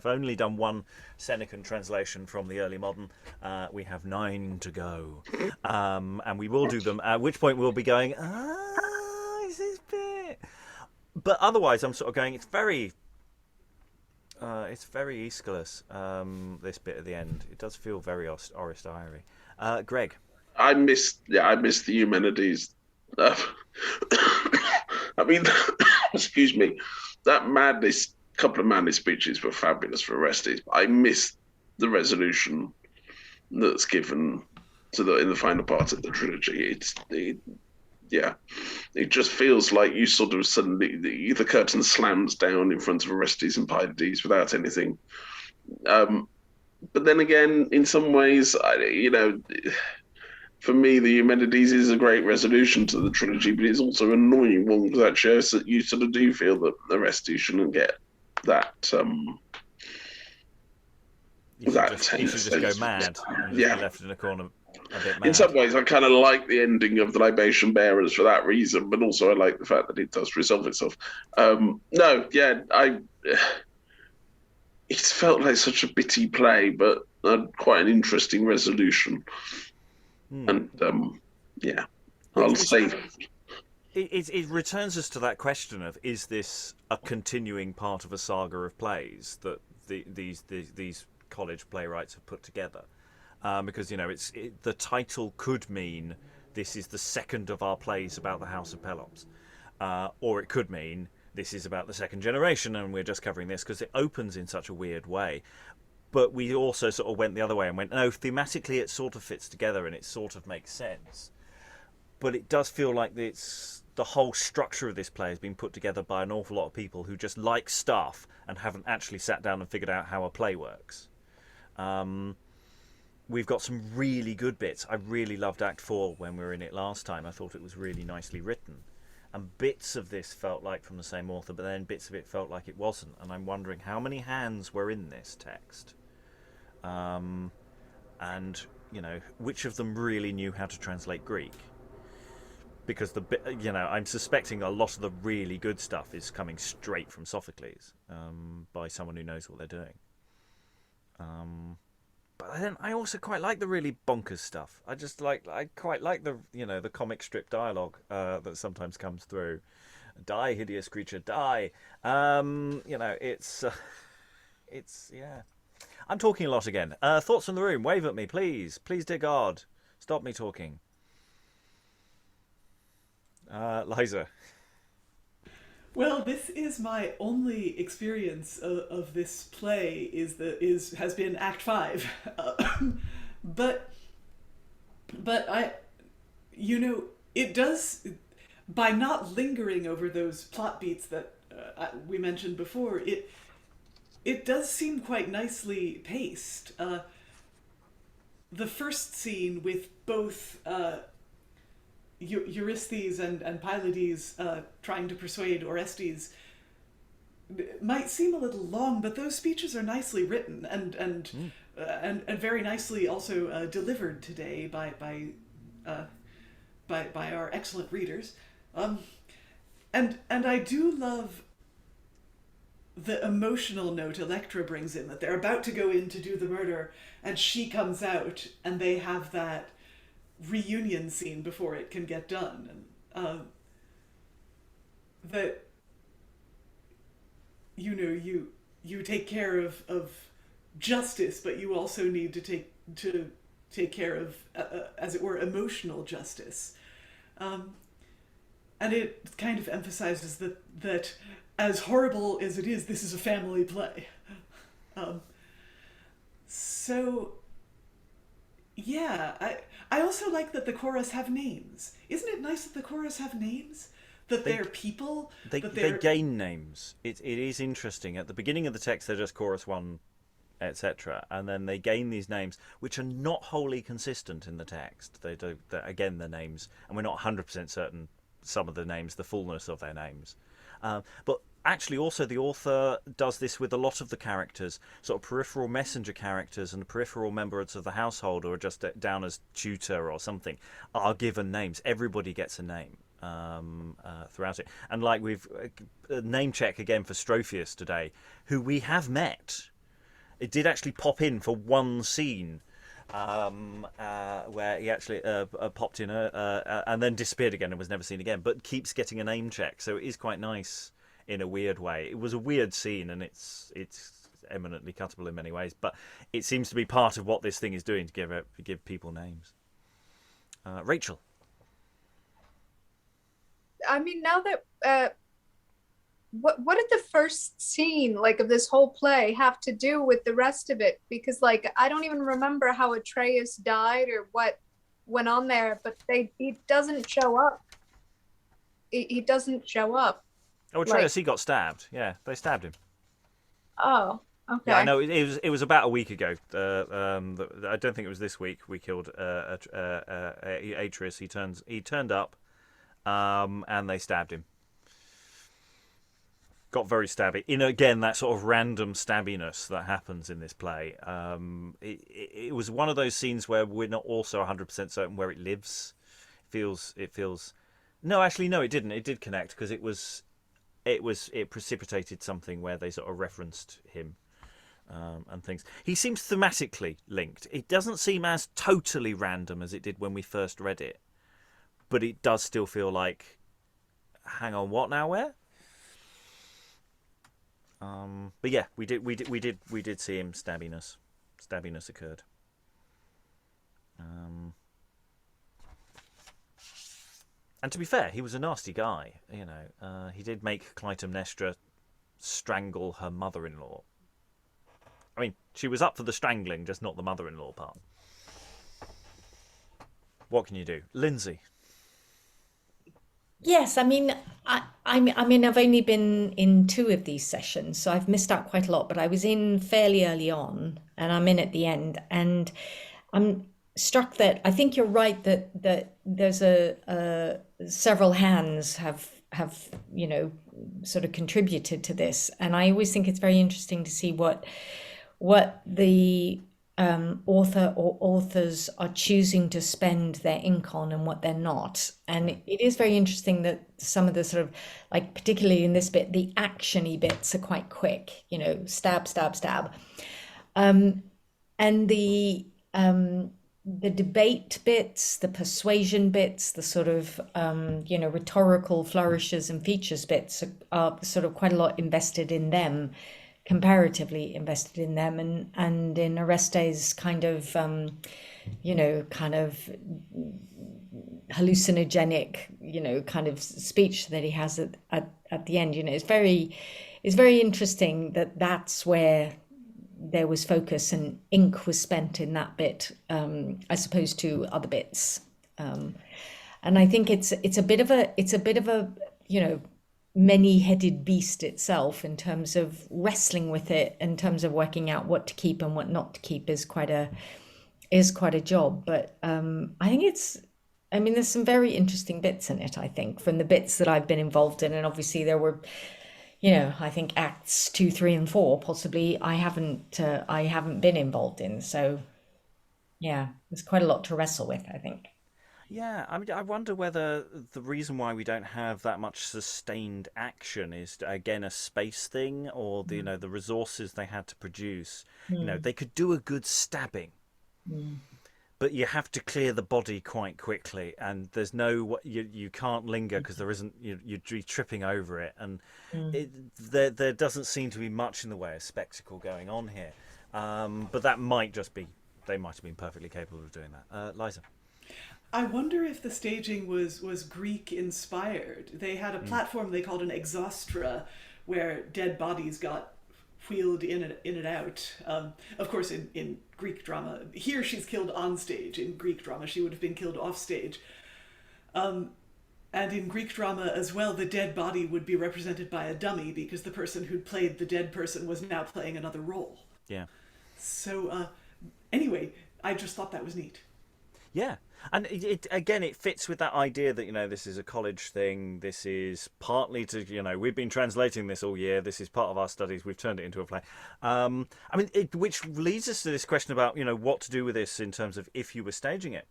only done one Senecan translation from the early modern. We have 9 to go, and we will do them. At which point we'll be going, is this bit? But otherwise, I'm sort of going. It's very Aeschylus. This bit at the end, it does feel very Orest Diary. Greg,
I missed the Eumenides. I mean, excuse me, that madness. Couple of madness speeches were fabulous for Orestes. I missed the resolution that's given to in the final part of the trilogy. It just feels like you sort of suddenly the curtain slams down in front of Orestes and Pylades without anything. But then again, in some ways, for me, the Eumenides is a great resolution to the trilogy, but it's also an annoying one because actually you sort of do feel that Orestes shouldn't get that.
you should just go mad and just be left in a corner.
In some ways, I kind of like the ending of the Libation Bearers for that reason, but also I like the fact that it does resolve itself. It's felt like such a bitty play, but quite an interesting resolution. And I'll say
it returns us to that question of, is this a continuing part of a saga of plays that these college playwrights have put together? Because the title could mean this is the second of our plays about the House of Pelops, or it could mean this is about the second generation and we're just covering this, because it opens in such a weird way. But we also sort of went the other way and went, no, thematically it sort of fits together and it sort of makes sense. But it does feel like the whole structure of this play has been put together by an awful lot of people who just like stuff and haven't actually sat down and figured out how a play works. We've got some really good bits. I really loved Act 4 when we were in it last time. I thought it was really nicely written. And bits of this felt like from the same author, but then bits of it felt like it wasn't. And I'm wondering how many hands were in this text. And, which of them really knew how to translate Greek? Because I'm suspecting a lot of the really good stuff is coming straight from Sophocles, by someone who knows what they're doing. But then I also quite like the really bonkers stuff. I quite like the comic strip dialogue that sometimes comes through. Die, hideous creature, die. It's I'm talking a lot again. Thoughts from the room. Wave at me, please. Please, dear God, stop me talking. Liza.
Well, this is my only experience of this play has been Act 5, but I, it does, by not lingering over those plot beats that we mentioned before, it does seem quite nicely paced. The first scene with both Eurystheus and Pylades trying to persuade Orestes might seem a little long, but those speeches are nicely written and very nicely also delivered today by our excellent readers. And I do love the emotional note Electra brings in, that they're about to go in to do the murder, and she comes out, and they have that reunion scene before it can get done, and that you take care of justice, but you also need to take care of as it were emotional justice, and it kind of emphasizes that as horrible as it is, this is a family play. So yeah, I also like that the chorus have names. Isn't it nice that the chorus have names? That they're people?
They gain names. It is interesting. At the beginning of the text, they're just chorus 1, etc. And then they gain these names, which are not wholly consistent in the text. They do, again, the names, and we're not 100% certain some of the names, the fullness of their names. But actually, also, the author does this with a lot of the characters, sort of peripheral messenger characters and peripheral members of the household, or just down as tutor or something, are given names. Everybody gets a name throughout it. And like we've name check again for Stropheus today, who we have met. It did actually pop in for one scene where he actually popped in and then disappeared again and was never seen again, but keeps getting a name check. So it is quite nice in a weird way. It was a weird scene, and it's eminently cuttable in many ways, but it seems to be part of what this thing is doing to give people names. Rachael.
I mean, now that what did the first scene like of this whole play have to do with the rest of it? Because like I don't even remember how Atreus died or what went on there, but he doesn't show up. He doesn't show up.
Oh, Atreus, he got stabbed. Yeah, they stabbed him.
Oh, okay.
Yeah, I know. It was about a week ago. I don't think it was this week. We killed Atreus. He turned up, and they stabbed him. Got very stabby. Again, that sort of random stabbiness that happens in this play. It was one of those scenes where we're not also 100% certain where it lives. It feels. No, actually, no, it didn't. It did connect because it precipitated something where they sort of referenced him and things. He seems thematically linked. It doesn't seem as totally random as it did when we first read it, but it does still feel like, hang on, what now? Where? But yeah, we did see him stabbiness. Stabbiness occurred. And to be fair, he was a nasty guy. He did make Clytemnestra strangle her mother-in-law. I mean, she was up for the strangling, just not the mother-in-law part. What can you do, Lynsey?
Yes, I mean, I've only been in 2 of these sessions, so I've missed out quite a lot. But I was in fairly early on, and I'm in at the end, and I'm struck that I think you're right that there's several hands have sort of contributed to this, and I always think it's very interesting to see what the author or authors are choosing to spend their ink on and what they're not. And it is very interesting that some of the sort of, like particularly in this bit, the actiony bits are quite quick, stab, stab, stab. And the debate bits, the persuasion bits, the sort of, rhetorical flourishes and features bits are sort of quite a lot invested in them, comparatively invested in them, and in Orestes' kind of hallucinogenic, kind of speech that he has at the end, it's very interesting that that's where there was focus and ink was spent in that bit, as opposed to other bits. And I think it's a bit of a many-headed beast itself in terms of wrestling with it, in terms of working out what to keep and what not to keep is quite a job. But I think there's some very interesting bits in it, I think, from the bits that I've been involved in. And obviously there were, I think acts 2, 3, and 4, possibly I haven't been involved in. So yeah, there's quite a lot to wrestle with, I think.
Yeah, I mean, I wonder whether the reason why we don't have that much sustained action is, again, a space thing, or the the resources they had to produce. They could do a good stabbing, but you have to clear the body quite quickly, and there's you can't linger because there isn't. You'd be tripping over it, and there doesn't seem to be much in the way of spectacle going on here. But that might just be they might have been perfectly capable of doing that. Liza.
I wonder if the staging was Greek inspired. They had a platform they called an exostra, where dead bodies got wheeled in and out. Of course, in Greek drama, here she's killed on stage. In Greek drama, she would have been killed off stage. And in Greek drama as well, the dead body would be represented by a dummy because the person who'd played the dead person was now playing another role.
Yeah.
So anyway, I just thought that was neat.
Yeah. And it fits with that idea that, this is a college thing. This is partly to, we've been translating this all year. This is part of our studies. We've turned it into a play. Which leads us to this question about, what to do with this in terms of if you were staging it.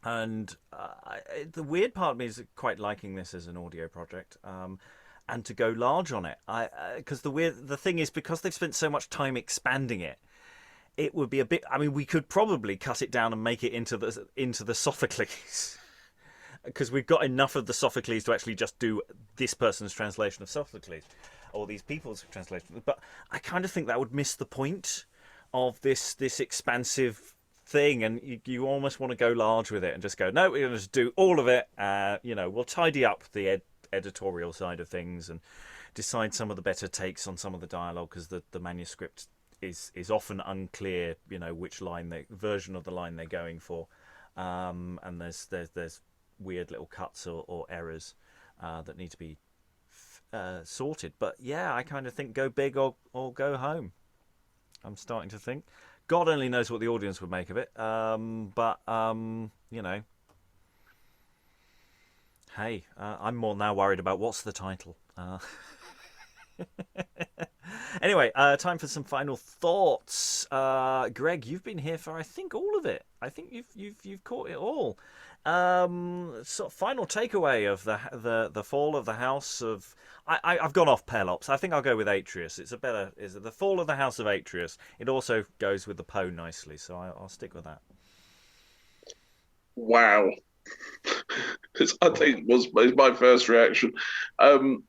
And the weird part of me is quite liking this as an audio project, and to go large on it. Because the thing is, because they've spent so much time expanding it, it would be a bit. I mean, we could probably cut it down and make it into the Sophocles, because we've got enough of the Sophocles to actually just do this person's translation of Sophocles, or these people's translation. But I kind of think that would miss the point of this expansive thing, and you almost want to go large with it and just go, no, we're going to just do all of it. We'll tidy up the editorial side of things and decide some of the better takes on some of the dialogue, because the manuscript is often unclear, which version of the line they're going for, and there's weird little cuts or errors that need to be sorted. But yeah, I kind of think go big or go home. I'm starting to think. God only knows what the audience would make of it. Hey, I'm more now worried about what's the title. Anyway, time for some final thoughts. Greg, you've been here for, I think, all of it. I think you've caught it all. Sort of final takeaway of the fall of the house of. I've gone off Pelops. I think I'll go with Atreus. Is it the fall of the house of Atreus? It also goes with the Poe nicely, so I'll stick with that.
Wow. I think it was my first reaction. I'm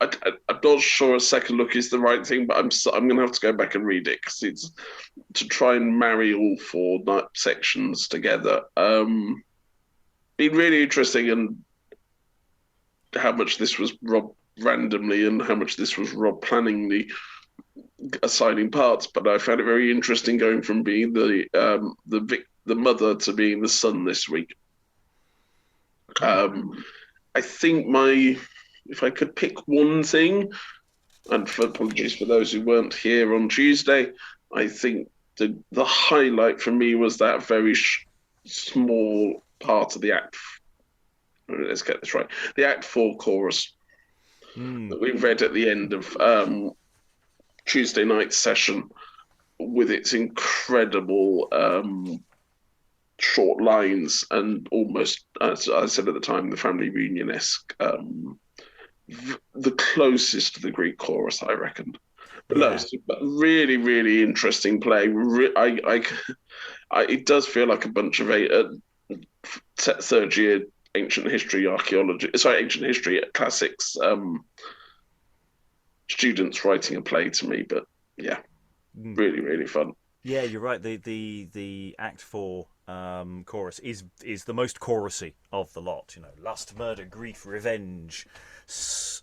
not sure a second look is the right thing, but I'm going to have to go back and read it, because it's to try and marry all four sections together. Been really interesting, and how much this was Rob randomly and how much this was Rob planningly assigning parts. But I found it very interesting going from being the mother to being the son this week. I think if I could pick one thing, and apologies for those who weren't here on Tuesday, I think the highlight for me was that very small part of the act. Let's get this right. The Act 4 chorus that we read at the end of Tuesday night's session, with its incredible short lines and almost, as I said at the time, the family reunion-esque, the closest to the Greek chorus, I reckon. But
Yeah.
no, really, really interesting play. It does feel like a bunch of third year ancient history classics students writing a play to me. But yeah, really, really fun.
Yeah, you're right. The Act 4 chorus is the most chorusy of the lot. Lust, murder, grief, revenge,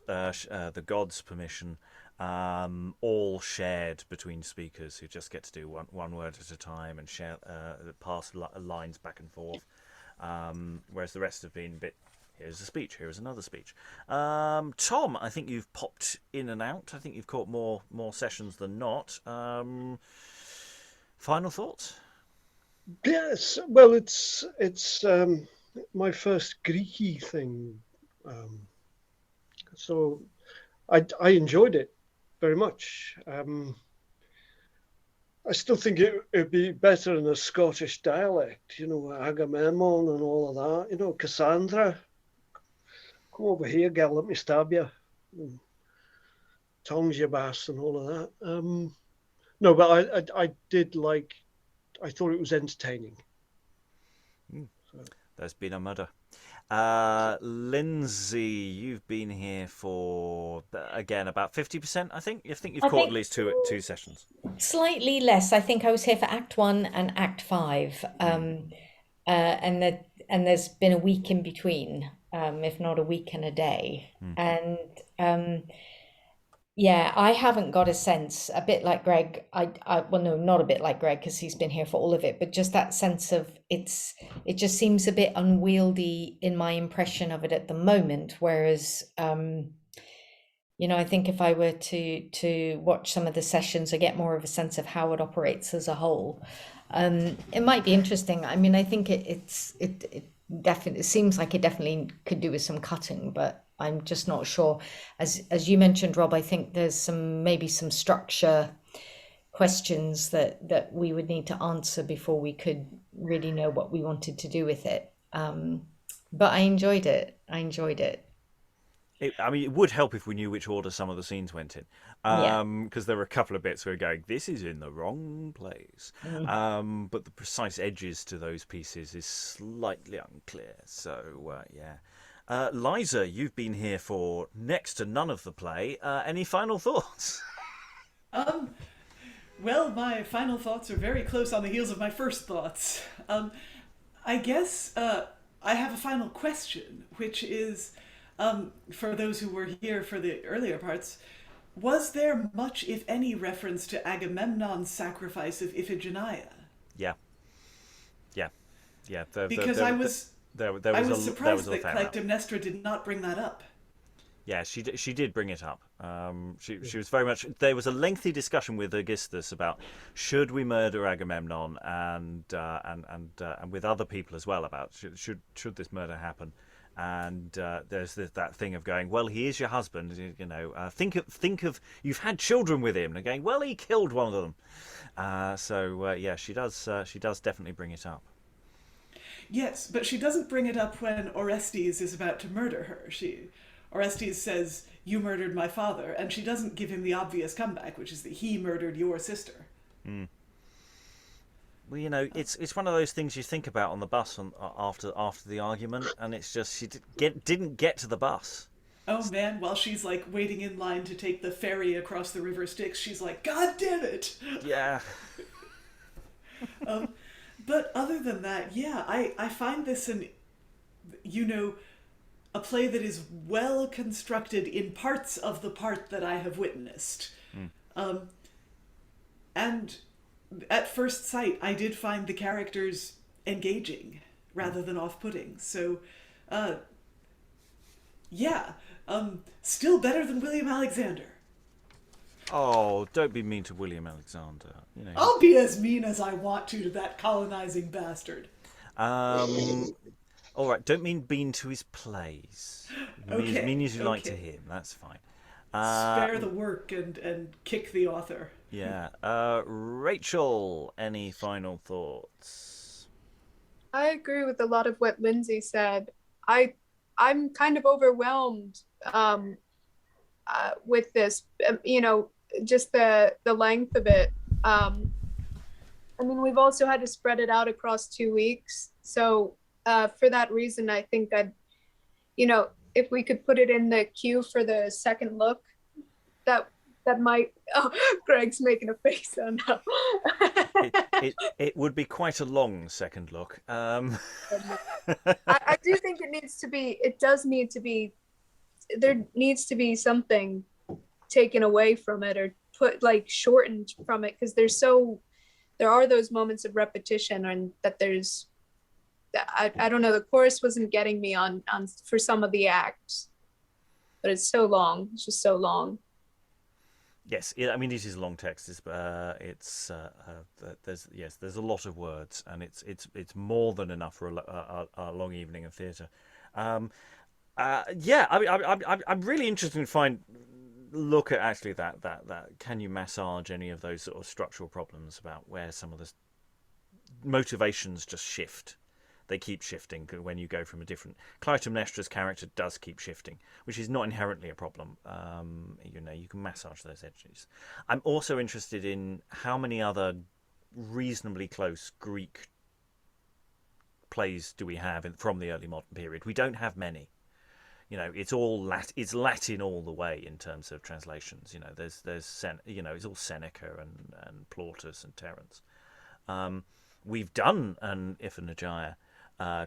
the gods' permission, all shared between speakers who just get to do one word at a time and share pass lines back and forth. Whereas the rest have been a bit. Here's a speech. Here's another speech. Tom, I think you've popped in and out. I think you've caught more sessions than not. Final thoughts?
Yes, well, it's my first Greeky thing, so I enjoyed it very much. I still think it'd be better in a Scottish dialect, Agamemnon and all of that. Cassandra, come over here, girl, let me stab you. Tongs you bass and all of that. No, but I did like. I thought it was entertaining.
So. There's been a murder. Lynsey, you've been here for, again, about 50%, I think. I think you've caught at least two sessions.
Slightly less. I think I was here for Act 1 and Act 5. And there's been a week in between, if not a week and a day. And yeah, I haven't got a sense, a bit like Greg, well, no, not a bit like Greg, because he's been here for all of it, but just that sense of it just seems a bit unwieldy in my impression of it at the moment. Whereas, I think if I were to watch some of the sessions, I get more of a sense of how it operates as a whole. It might be interesting. I mean, I think it definitely seems like it definitely could do with some cutting, but I'm just not sure. As you mentioned, Rob, I think there's maybe some structure questions that we would need to answer before we could really know what we wanted to do with it. But I enjoyed it.
I mean, it would help if we knew which order some of the scenes went in, because there were a couple of bits where we're going, this is in the wrong place. But the precise edges to those pieces is slightly unclear. So, yeah. Liza, you've been here for next to none of the play. Any final thoughts?
Well, my final thoughts are very close on the heels of my first thoughts. I guess I have a final question, which is, for those who were here for the earlier parts, was there much, if any, reference to Agamemnon's sacrifice of Iphigenia?
Yeah.
Because I was surprised that Clytemnestra did not bring that up.
Yeah, she did bring it up. She was very much. There was a lengthy discussion with Aegisthus about should we murder Agamemnon, and with other people as well about should this murder happen. And there's that thing of going, well, he is your husband, you know. Think of you've had children with him, and going, well, he killed one of them. Yeah, she does definitely bring it up.
Yes, but she doesn't bring it up when Orestes is about to murder her. Orestes says, you murdered my father, and she doesn't give him the obvious comeback, which is that he murdered your sister.
Well, you know, it's one of those things you think about on the bus after the argument, and it's just she didn't get to the bus.
Oh man, while she's like waiting in line to take the ferry across the River Styx, she's like, God damn it!
Yeah.
But other than that, yeah, I find this a play that is well constructed in parts of the part that I have witnessed. And at first sight, I did find the characters engaging rather than off-putting. So, still better than William Alexander.
Oh, don't be mean to William Alexander. You know.
I'll be as mean as I want to that colonizing bastard.
All right, don't mean to his plays. Mean as you like to him. That's fine.
Spare the work and kick the author.
Yeah. Rachael, any final thoughts?
I agree with a lot of what Lynsey said. I'm kind of overwhelmed with this. Just the length of it. I mean, we've also had to spread it out across 2 weeks. So for that reason, I think if we could put it in the queue for the second look, that might. Oh, Greg's making a face on now.
It would be quite a long second look.
I do think it needs to be. It does need to be. There needs to be something taken away from it or shortened from it, because there are those moments of repetition, and that there's. I don't know. The chorus wasn't getting me on for some of the acts, but it's so long. It's just so long.
Yes, I mean it is a long text. There's a lot of words, and it's more than enough for a long evening of theatre. I'm really interested to look at actually that can you massage any of those sort of structural problems about where some of the motivations just shift. They keep shifting when you go from a different. Clytemnestra's character does keep shifting, which is not inherently a problem. You can massage those edges. I'm also interested in how many other reasonably close Greek plays do we have from the early modern period. We don't have many. It's all it's Latin all the way in terms of translations. There's it's all Seneca and Plautus and Terence. We've done an Iphionysa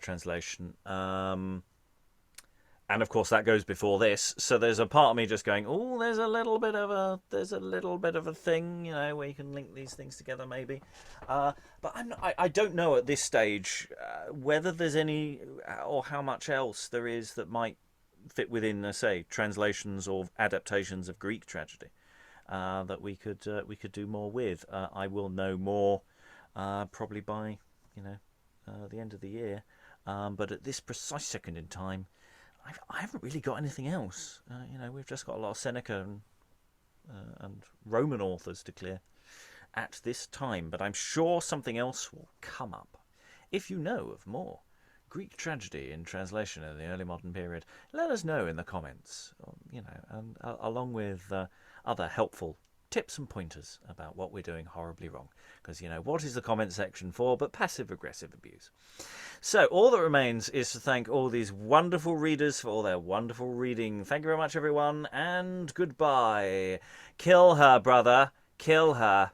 translation, and of course that goes before this. So there's a part of me just going, oh, there's a little bit of a thing, where you can link these things together, maybe. But I don't know at this stage whether there's any or how much else there is that might fit within, say, translations or adaptations of Greek tragedy that we could do more with. I will know more probably by the end of the year, but at this precise second in time, I haven't really got anything else. We've just got a lot of Seneca and Roman authors to clear at this time, but I'm sure something else will come up. If you know of more Greek tragedy in translation in the early modern period? Let us know in the comments, and along with other helpful tips and pointers about what we're doing horribly wrong. Because, what is the comment section for but passive-aggressive abuse? So all that remains is to thank all these wonderful readers for all their wonderful reading. Thank you very much, everyone, and goodbye. Kill her, brother. Kill her.